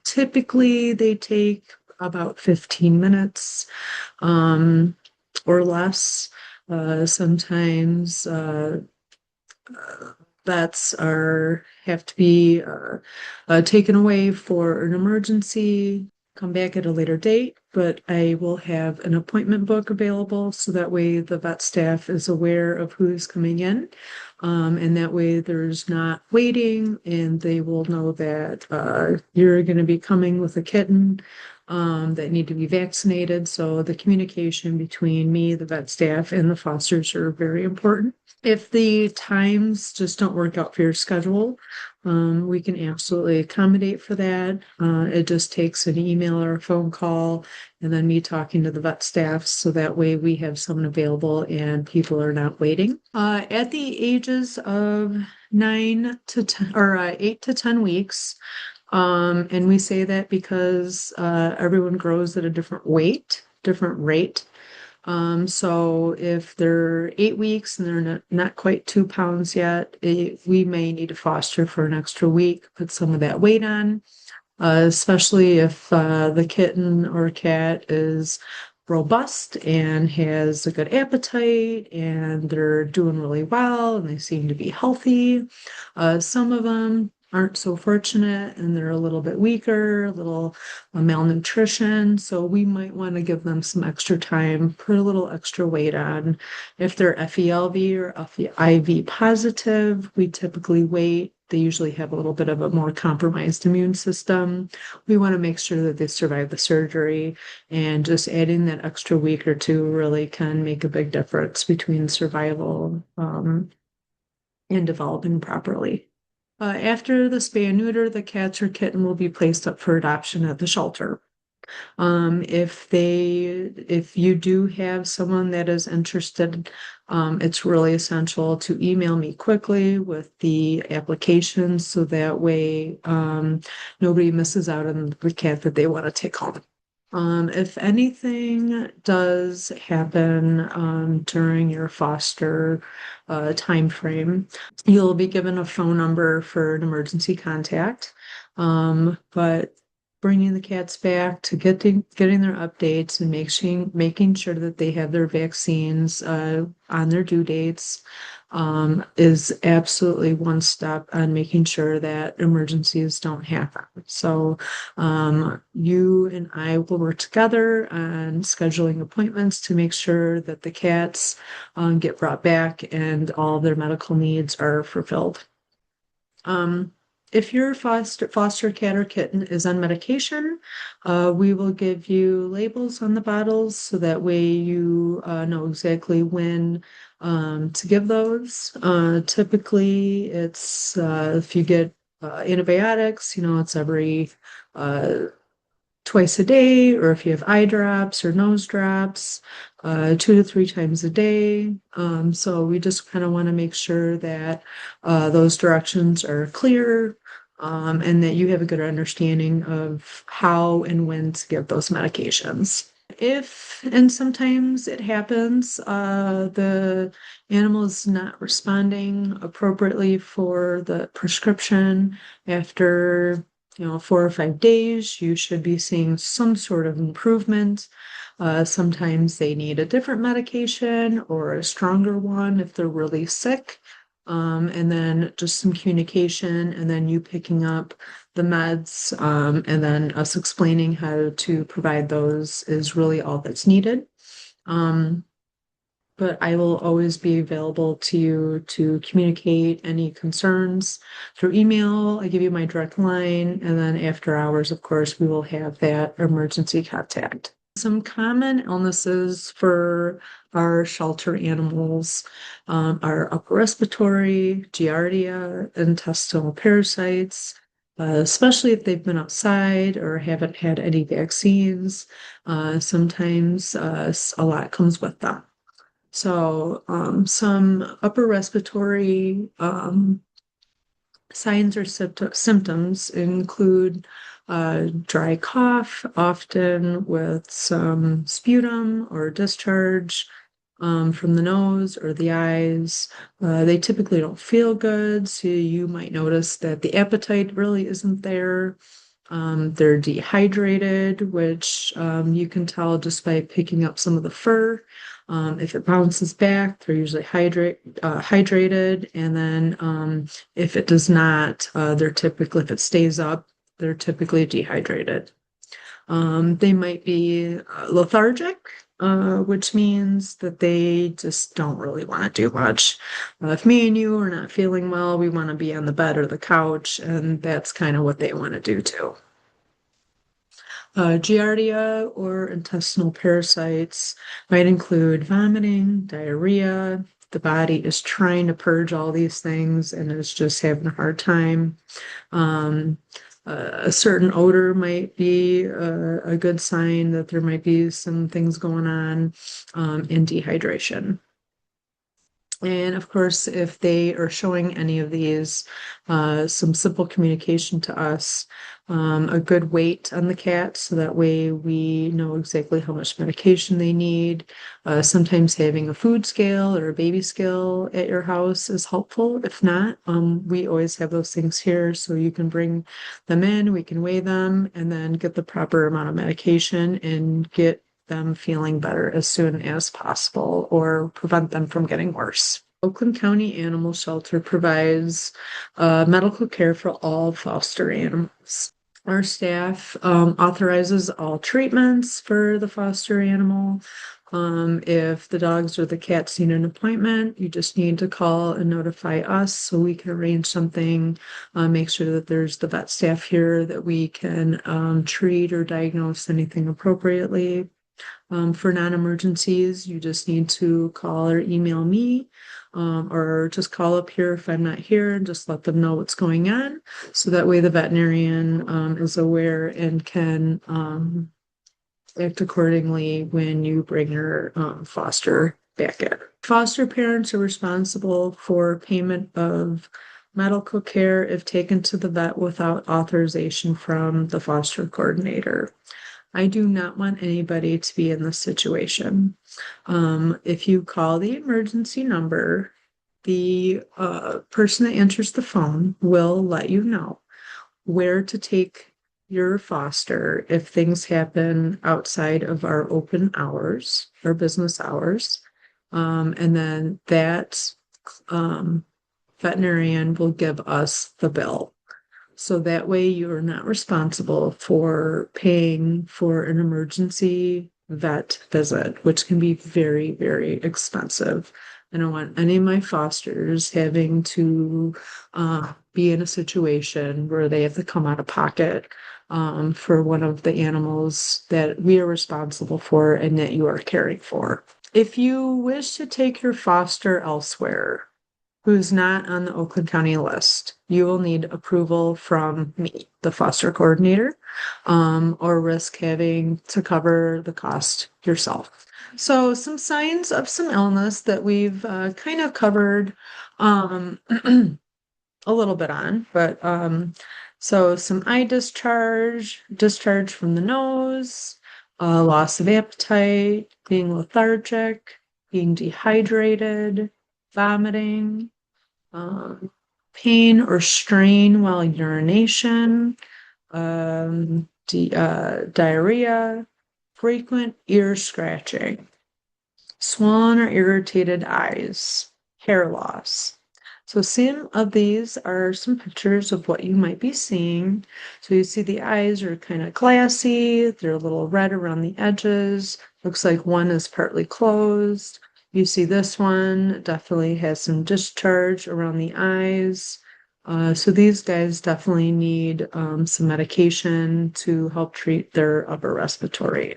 Typically, they take about 15 minutes or less. Sometimes vets have to be taken away for an emergency, come back at a later date, but I will have an appointment book available so that way the vet staff is aware of who's coming in. And that way there's not waiting and they will know that you're going to be coming with a kitten that need to be vaccinated. So the communication between me, the vet staff, and the fosters are very important. If the times just don't work out for your schedule, we can absolutely accommodate for that. It just takes an email or a phone call and then me talking to the vet staff so that way we have someone available and people are not waiting. At the ages of 9 to 10 or 8 to 10 weeks, and we say that because everyone grows at a different rate. So if they're 8 weeks and they're not quite 2 pounds yet, we may need to foster for an extra week, put some of that weight on, especially if the kitten or cat is robust and has a good appetite and they're doing really well and they seem to be healthy. Some of them aren't so fortunate and they're a little bit weaker, a little malnutrition. So we might want to give them some extra time, put a little extra weight on. If they're FELV or FIV positive, we typically wait. They usually have a little bit of a more compromised immune system. We want to make sure that they survive the surgery, and just adding that extra week or two really can make a big difference between survival and developing properly. After the spay and neuter, the cats or kitten will be placed up for adoption at the shelter. If you do have someone that is interested, it's really essential to email me quickly with the application so that way nobody misses out on the cat that they want to take home. If anything does happen during your foster time frame, you'll be given a phone number for an emergency contact. But bringing the cats back to getting their updates and making sure that they have their vaccines on their due dates is absolutely one step on making sure that emergencies don't happen. So you and I will work together on scheduling appointments to make sure that the cats get brought back and all their medical needs are fulfilled. If your foster cat or kitten is on medication, we will give you labels on the bottles so that way you know exactly when to give those. Typically, it's if you get antibiotics, it's every twice a day, or if you have eye drops or nose drops, 2 to 3 times a day. So we just kind of want to make sure that those directions are clear, and that you have a good understanding of how and when to give those medications. And sometimes it happens, the animal is not responding appropriately for the prescription after 4 or 5 days, you should be seeing some sort of improvement. Sometimes they need a different medication or a stronger one if they're really sick. And then just some communication, and then you picking up the meds, and then us explaining how to provide those is really all that's needed. But I will always be available to you to communicate any concerns through email. I give you my direct line, and then after hours, of course, we will have that emergency contact. Some common illnesses for our shelter animals are upper respiratory, giardia, intestinal parasites, especially if they've been outside or haven't had any vaccines. Sometimes a lot comes with them. So some upper respiratory signs or symptoms include dry cough, often with some sputum or discharge from the nose or the eyes. They typically don't feel good, so you might notice that the appetite really isn't there. They're dehydrated, which you can tell just by picking up some of the fur. If it bounces back, they're usually hydrated, and then if it does not, if it stays up, they're typically dehydrated. They might be lethargic, which means that they just don't really want to do much. If me and you are not feeling well, we want to be on the bed or the couch, and that's kind of what they want to do too. Giardia or intestinal parasites might include vomiting, diarrhea. The body is trying to purge all these things and is just having a hard time. A certain odor might be a good sign that there might be some things going on in dehydration. And of course, if they are showing any of these, some simple communication to us, a good weight on the cat, so that way we know exactly how much medication they need. Sometimes having a food scale or a baby scale at your house is helpful. If not, we always have those things here, so you can bring them in, we can weigh them, and then get the proper amount of medication and get them feeling better as soon as possible or prevent them from getting worse. Oakland County Animal Shelter provides medical care for all foster animals. Our staff authorizes all treatments for the foster animal. If the dogs or the cats need an appointment, you just need to call and notify us so we can arrange something, make sure that there's the vet staff here that we can treat or diagnose anything appropriately. For non-emergencies, you just need to call or email me, or just call up here if I'm not here and just let them know what's going on. So that way the veterinarian is aware and can act accordingly when you bring your foster back in. Foster parents are responsible for payment of medical care if taken to the vet without authorization from the foster coordinator. I do not want anybody to be in this situation. If you call the emergency number, the person that answers the phone will let you know where to take your foster if things happen outside of our open hours, our business hours. And then that um, veterinarian will give us the bill. So that way you are not responsible for paying for an emergency vet visit, which can be very, very expensive. I don't want any of my fosters having to be in a situation where they have to come out of pocket for one of the animals that we are responsible for and that you are caring for. If you wish to take your foster elsewhere, who's not on the Oakland County list, you will need approval from me, the foster coordinator, or risk having to cover the cost yourself. So, some signs of some illness that we've kind of covered a little bit on, but so some eye discharge, discharge from the nose, loss of appetite, being lethargic, being dehydrated, vomiting, um, pain or strain while urination, diarrhea, frequent ear scratching, swollen or irritated eyes, hair loss. So some of these are some pictures of what you might be seeing. So you see the eyes are kind of glassy, they're a little red around the edges. Looks like one is partly closed. You see this one definitely has some discharge around the eyes. So these guys definitely need some medication to help treat their upper respiratory.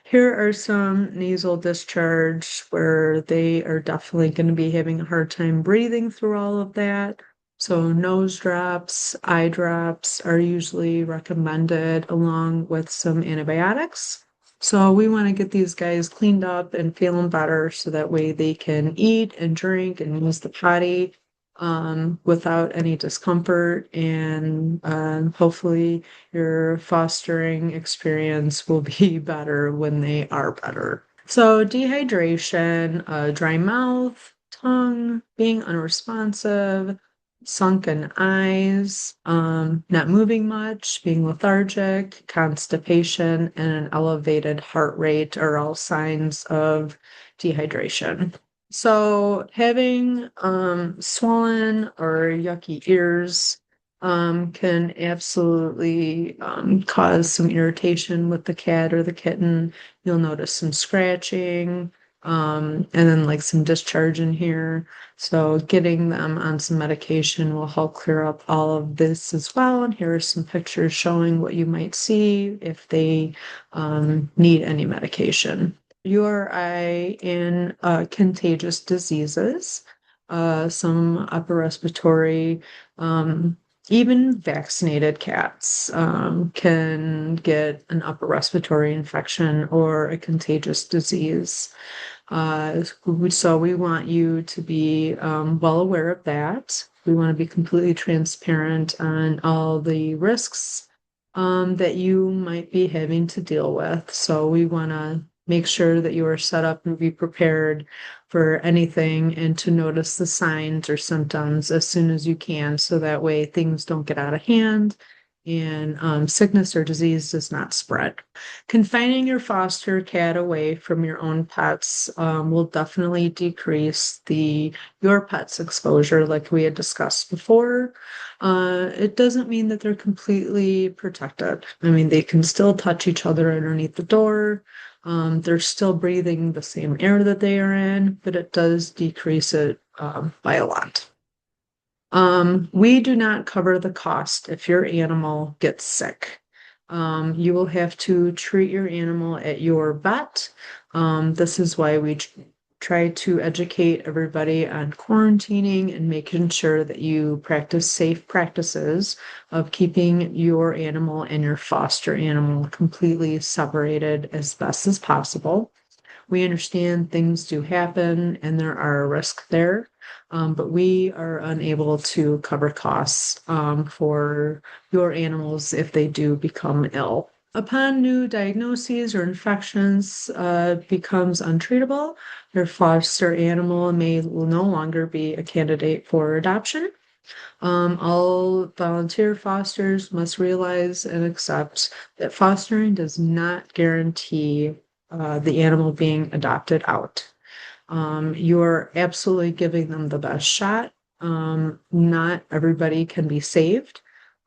Here are some nasal discharge where they are definitely going to be having a hard time breathing through all of that. So nose drops, eye drops are usually recommended along with some antibiotics. So we want to get these guys cleaned up and feeling better so that way they can eat and drink and use the potty without any discomfort. And hopefully your fostering experience will be better when they are better. So dehydration, dry mouth, tongue, being unresponsive, sunken eyes, not moving much, being lethargic, constipation, and an elevated heart rate are all signs of dehydration. So having swollen or yucky ears can absolutely cause some irritation with the cat or the kitten. You'll notice some scratching and then like some discharge in here. So getting them on some medication will help clear up all of this as well. And here are some pictures showing what you might see if they need any medication. URI in contagious diseases, some upper respiratory, even vaccinated cats can get an upper respiratory infection or a contagious disease. So we want you to be well aware of that. We want to be completely transparent on all the risks that you might be having to deal with. So we want to make sure that you are set up and be prepared for anything and to notice the signs or symptoms as soon as you can. So that way things don't get out of hand and sickness or disease does not spread. Confining your foster cat away from your own pets will definitely decrease your pet's exposure, like we had discussed before. It doesn't mean that they're completely protected. I mean, they can still touch each other underneath the door. They're still breathing the same air that they are in, but it does decrease it by a lot. We do not cover the cost if your animal gets sick. You will have to treat your animal at your vet. This is why we try to educate everybody on quarantining and making sure that you practice safe practices of keeping your animal and your foster animal completely separated as best as possible. We understand things do happen and there are risks there, but we are unable to cover costs for your animals if they do become ill. Upon new diagnoses or infections becomes untreatable, your foster animal may no longer be a candidate for adoption. All volunteer fosters must realize and accept that fostering does not guarantee the animal being adopted out. You're absolutely giving them the best shot. Not everybody can be saved.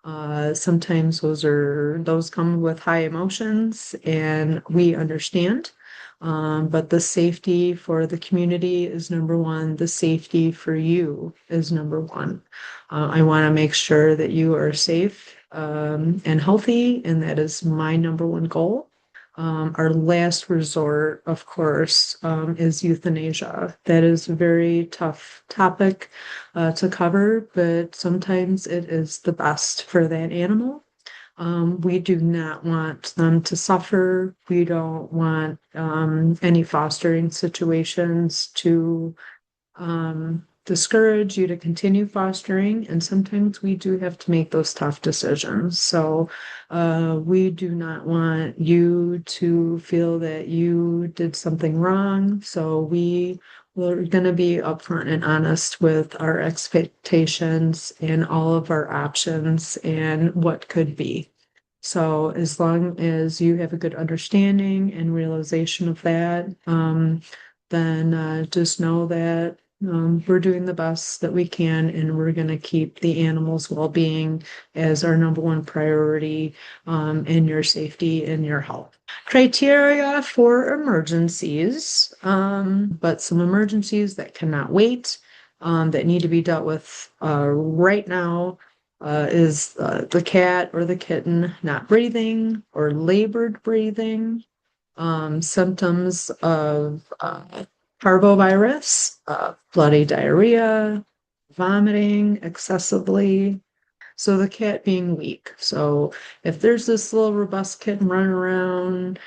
Sometimes those come with high emotions, and we understand. But the safety for the community is number one. The safety for you is number one. I want to make sure that you are safe and healthy, and that is my number one goal. Our last resort, of course, is euthanasia. That is a very tough topic to cover, but sometimes it is the best for that animal. We do not want them to suffer. We don't want any fostering situations to discourage you to continue fostering. And sometimes we do have to make those tough decisions. So we do not want you to feel that you did something wrong. So we're going to be upfront and honest with our expectations and all of our options and what could be. So as long as you have a good understanding and realization of that, then just know that we're doing the best that we can, and we're going to keep the animals' well-being as our number one priority, and your safety and your health. Criteria for emergencies, but some emergencies that cannot wait, that need to be dealt with right now is the cat or the kitten not breathing or labored breathing, symptoms of parvovirus, bloody diarrhea, vomiting excessively. So the cat being weak. So if there's this little robust kitten running around,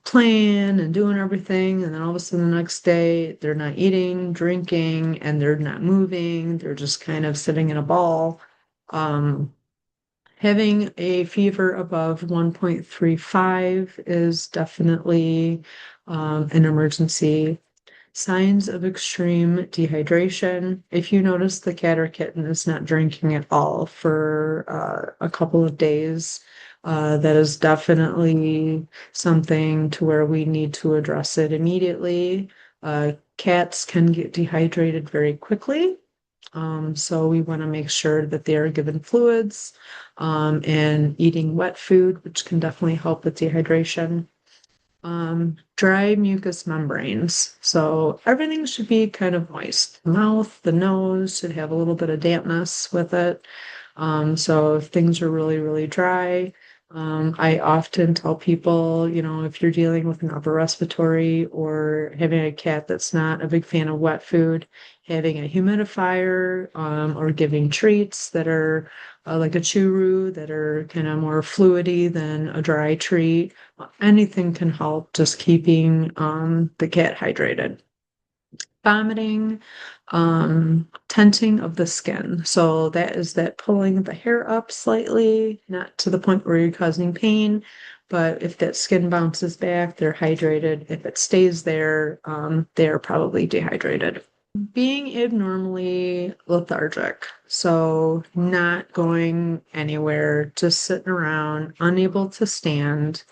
playing and doing everything, and then all of a sudden the next day they're not eating, drinking, and they're not moving, they're just kind of sitting in a ball. Having a fever above 1.35 is definitely an emergency. Signs of extreme dehydration. If you notice the cat or kitten is not drinking at all for a couple of days, that is definitely something to where we need to address it immediately. Cats can get dehydrated very quickly. So we want to make sure that they are given fluids and eating wet food, which can definitely help with dehydration. Dry mucous membranes. So everything should be kind of moist. The mouth, the nose should have a little bit of dampness with it. So if things are really, really dry, I often tell people, if you're dealing with an upper respiratory or having a cat that's not a big fan of wet food, having a humidifier, or giving treats that are like a churu that are kind of more fluidy than a dry treat. Anything can help just keeping the cat hydrated. Vomiting, tenting of the skin. So that is that pulling the hair up slightly, not to the point where you're causing pain, but if that skin bounces back, they're hydrated. If it stays there, they're probably dehydrated. Being abnormally lethargic, so not going anywhere, just sitting around, unable to stand,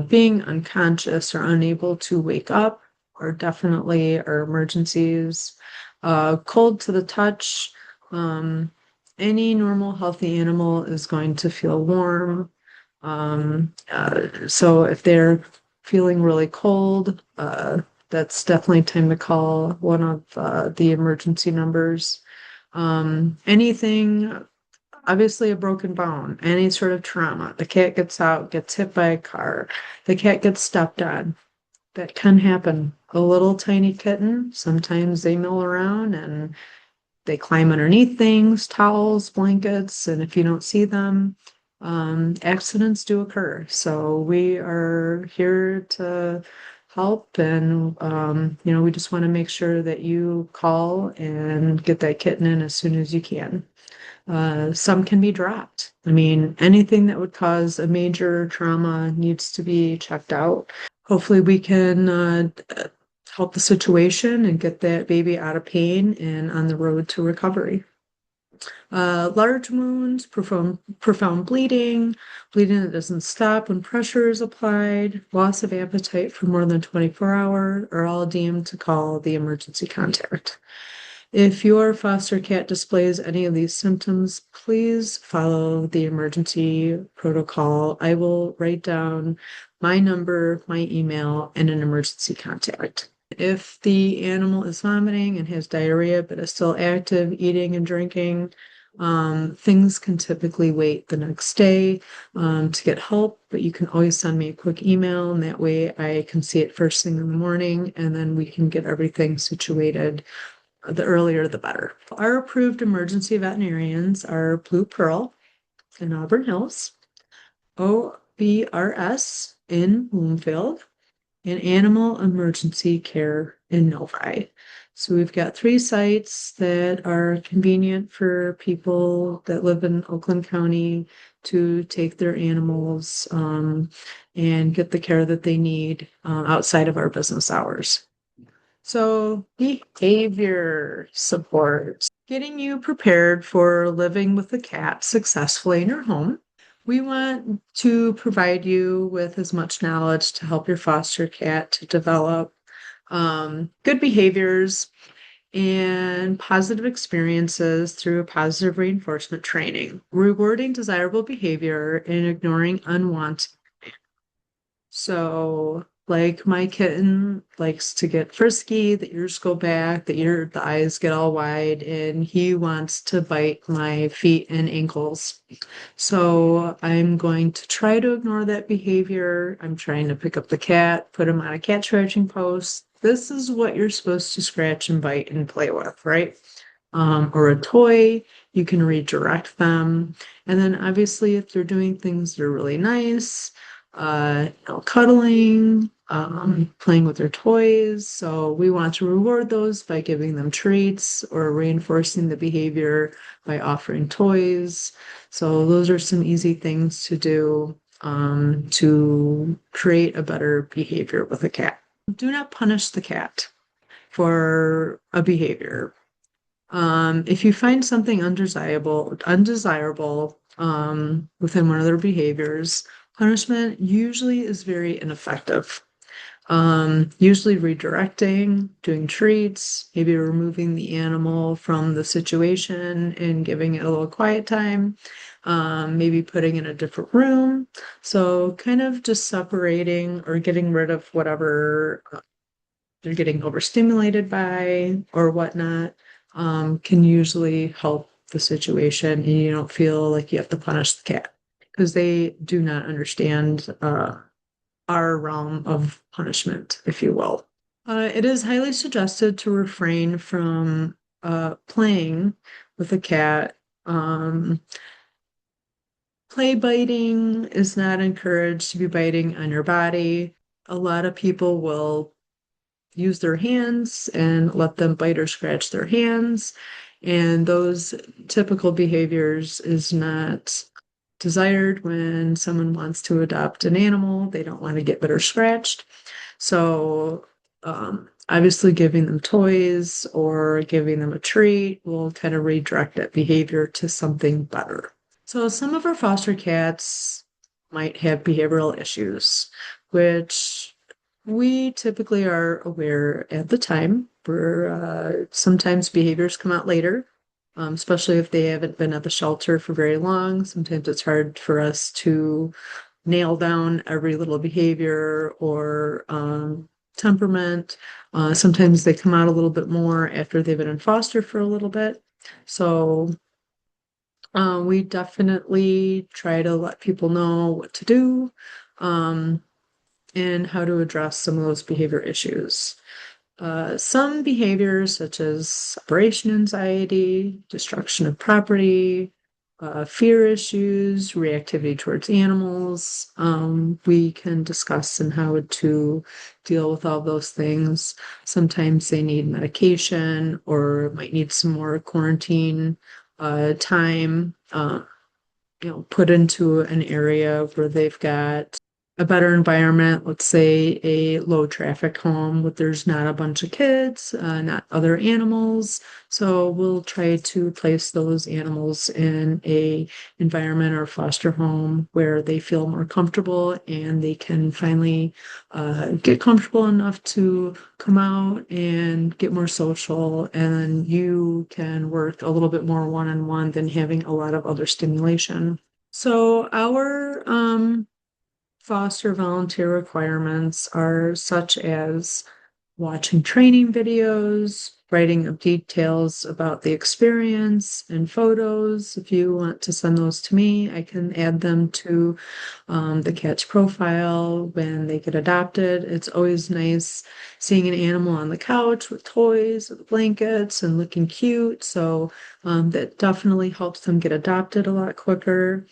being unconscious or unable to wake up, or definitely are emergencies. Cold to the touch. Any normal, healthy animal is going to feel warm. So if they're feeling really cold, that's definitely time to call one of the emergency numbers. Anything, obviously a broken bone, any sort of trauma. The cat gets out, gets hit by a car, the cat gets stepped on. That can happen. A little tiny kitten, sometimes they mill around and they climb underneath things, towels, blankets, and if you don't see them, accidents do occur. So we are here to help, and we just want to make sure that you call and get that kitten in as soon as you can. Some can be dropped. I mean, anything that would cause a major trauma needs to be checked out. Hopefully, we can help the situation and get that baby out of pain and on the road to recovery. Large wounds, profound bleeding, bleeding that doesn't stop when pressure is applied, loss of appetite for more than 24 hours are all deemed to call the emergency contact. If your foster cat displays any of these symptoms, please follow the emergency protocol. I will write down my number, my email, and an emergency contact. If the animal is vomiting and has diarrhea but is still active, eating and drinking, things can typically wait the next day to get help, but you can always send me a quick email, and that way I can see it first thing in the morning, and then we can get everything situated. The earlier, the better. Our approved emergency veterinarians are Blue Pearl in Auburn Hills, OBRS in Bloomfield, and Animal Emergency Care in Novi. So we've got 3 sites that are convenient for people that live in Oakland County to take their animals and get the care that they need outside of our business hours. So, behavior support, getting you prepared for living with a cat successfully in your home. We want to provide you with as much knowledge to help your foster cat to develop good behaviors and positive experiences through positive reinforcement training, rewarding desirable behavior and ignoring unwanted. So, like my kitten likes to get frisky, the ears go back, the eyes get all wide, and he wants to bite my feet and ankles. So I'm going to try to ignore that behavior. I'm trying to pick up the cat, put him on a cat scratching post. This is what you're supposed to scratch and bite and play with, right? Or a toy, you can redirect them. And then obviously, if they're doing things that are really nice, cuddling, playing with their toys. So we want to reward those by giving them treats or reinforcing the behavior by offering toys. So those are some easy things to do to create a better behavior with a cat. Do not punish the cat for a behavior. If you find something undesirable within one of their behaviors, punishment usually is very ineffective. Usually redirecting, doing treats, maybe removing the animal from the situation and giving it a little quiet time, maybe putting in a different room. So kind of just separating or getting rid of whatever they're getting overstimulated by or whatnot, can usually help the situation, and you don't feel like you have to punish the cat because they do not understand our realm of punishment, if you will. It is highly suggested to refrain from playing with a cat. Play biting is not encouraged to be biting on your body. A lot of people will use their hands and let them bite or scratch their hands. And those typical behaviors is not desired when someone wants to adopt an animal. They don't want to get bit or scratched. So obviously giving them toys or giving them a treat will kind of redirect that behavior to something better. So some of our foster cats might have behavioral issues, which we typically are aware at the time. Where sometimes behaviors come out later, especially if they haven't been at the shelter for very long. Sometimes it's hard for us to nail down every little behavior or temperament. Sometimes they come out a little bit more after they've been in foster for a little bit. So we definitely try to let people know what to do and how to address some of those behavior issues. Some behaviors such as separation anxiety, destruction of property, fear issues, reactivity towards animals. We can discuss and how to deal with all those things. Sometimes they need medication or might need some more quarantine time, put into an area where they've got a better environment, let's say a low traffic home, but there's not a bunch of kids, not other animals. So we'll try to place those animals in a environment or foster home where they feel more comfortable and they can finally get comfortable enough to come out and get more social, and you can work a little bit more one-on-one than having a lot of other stimulation. So our foster volunteer requirements are such as watching training videos, writing up details about the experience and photos. If you want to send those to me, I can add them to the cat's profile when they get adopted. It's always nice seeing an animal on the couch with toys, with blankets, and looking cute. So that definitely helps them get adopted a lot quicker.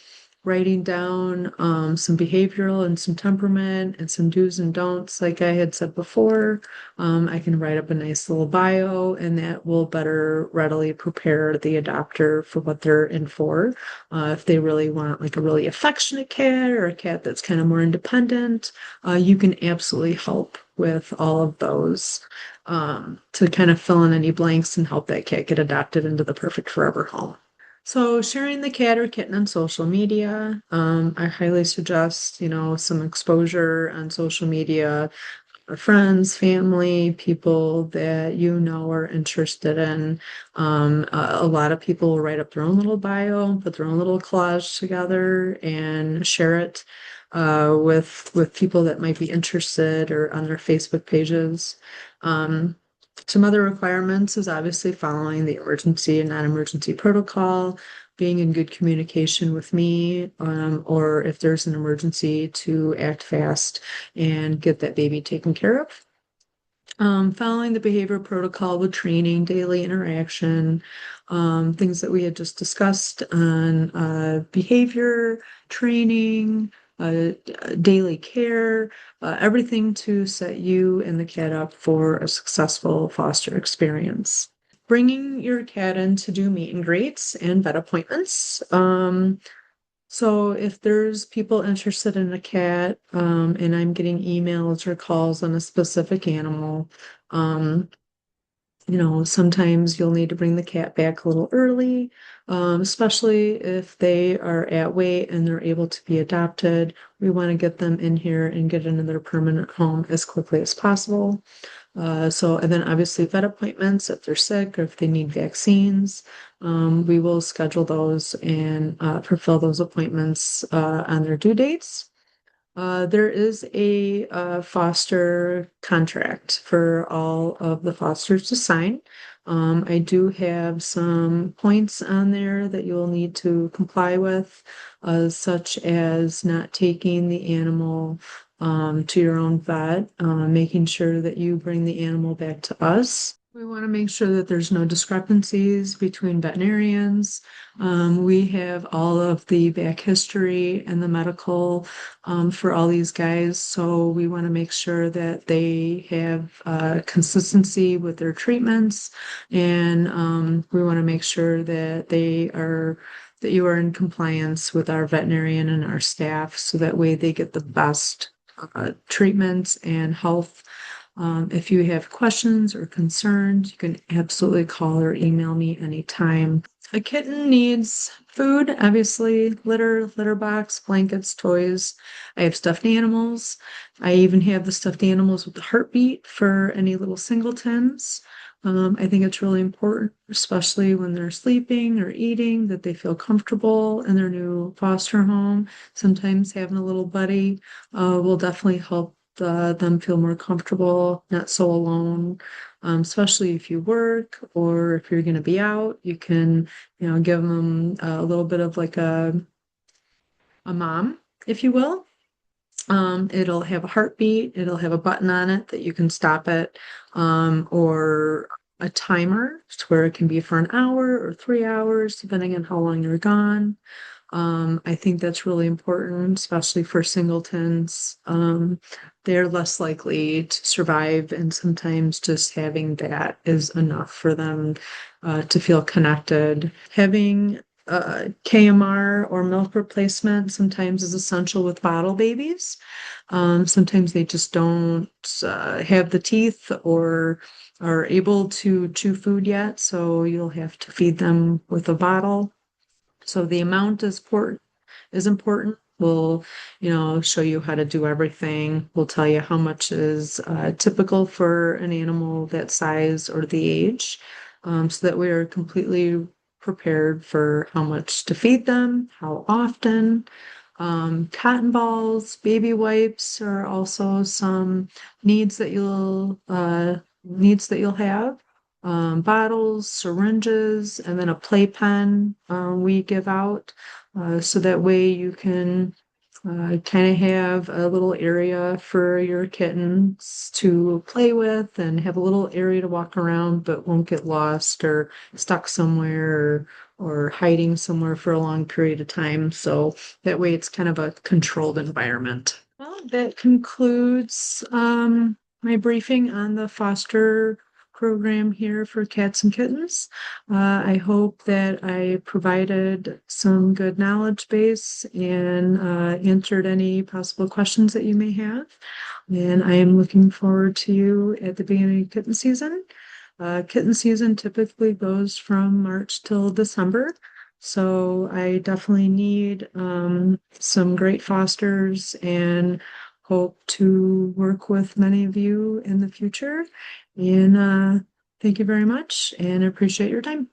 Writing down some behavioral and some temperament and some do's and don'ts, like I had said before. I can write up a nice little bio, and that will better readily prepare the adopter for what they're in for. If they really want like a really affectionate cat or a cat that's kind of more independent, you can absolutely help with all of those to kind of fill in any blanks and help that cat get adopted into the perfect forever home. So sharing the cat or kitten on social media, I highly suggest, some exposure on social media, friends, family, people that you know are interested in. A lot of people will write up their own little bio, put their own little collage together, and share it with people that might be interested or on their Facebook pages. Um, some other requirements is obviously following the emergency and non-emergency protocol, being in good communication with me, or if there's an emergency, to act fast and get that baby taken care of. Following the behavior protocol with training, daily interaction, things that we had just discussed on behavior, training, daily care, everything to set you and the cat up for a successful foster experience. Bringing your cat in to do meet and greets and vet appointments. So if there's people interested in a cat, and I'm getting emails or calls on a specific animal, um, sometimes you'll need to bring the cat back a little early, especially if they are at weight and they're able to be adopted. We want to get them in here and get into their permanent home as quickly as possible. And then obviously vet appointments if they're sick or if they need vaccines. We will schedule those and fulfill those appointments on their due dates. There is a foster contract for all of the fosters to sign. I do have some points on there that you'll need to comply with, such as not taking the animal to your own vet, making sure that you bring the animal back to us. We want to make sure that there's no discrepancies between veterinarians. We have all of the back history and the medical for all these guys. So we want to make sure that they have consistency with their treatments, and we want to make sure that that you are in compliance with our veterinarian and our staff, so that way they get the best treatments and health. If you have questions or concerns, you can absolutely call or email me anytime. A kitten needs food, obviously, litter box, blankets, toys. I have stuffed animals. I even have the stuffed animals with the heartbeat for any little singletons. I think it's really important, especially when they're sleeping or eating, that they feel comfortable in their new foster home. Sometimes having a little buddy will definitely help them feel more comfortable, not so alone. Especially if you work or if you're going to be out, you can, give them a little bit of like a mom, if you will. It'll have a heartbeat, it'll have a button on it that you can stop it, or a timer to where it can be for an hour or 3 hours, depending on how long you're gone. I think that's really important, especially for singletons. They're less likely to survive, and sometimes just having that is enough for them to feel connected. Having KMR or milk replacement sometimes is essential with bottle babies. Sometimes they just don't have the teeth or are able to chew food yet, so you'll have to feed them with a bottle. So the amount is important. We'll, show you how to do everything. We'll tell you how much is typical for an animal that size or the age, so that we are completely prepared for how much to feed them, how often. Cotton balls, baby wipes are also some needs that you'll have. Bottles, syringes, and then a playpen we give out. So that way you can kind of have a little area for your kittens to play with and have a little area to walk around, but won't get lost or stuck somewhere or hiding somewhere for a long period of time. So that way it's kind of a controlled environment. Well, that concludes my briefing on the foster program here for cats and kittens. I hope that I provided some good knowledge base and answered any possible questions that you may have. And I am looking forward to you at the beginning of kitten season. Kitten season typically goes from March till December. So I definitely need some great fosters and hope to work with many of you in the future. And thank you very much and appreciate your time.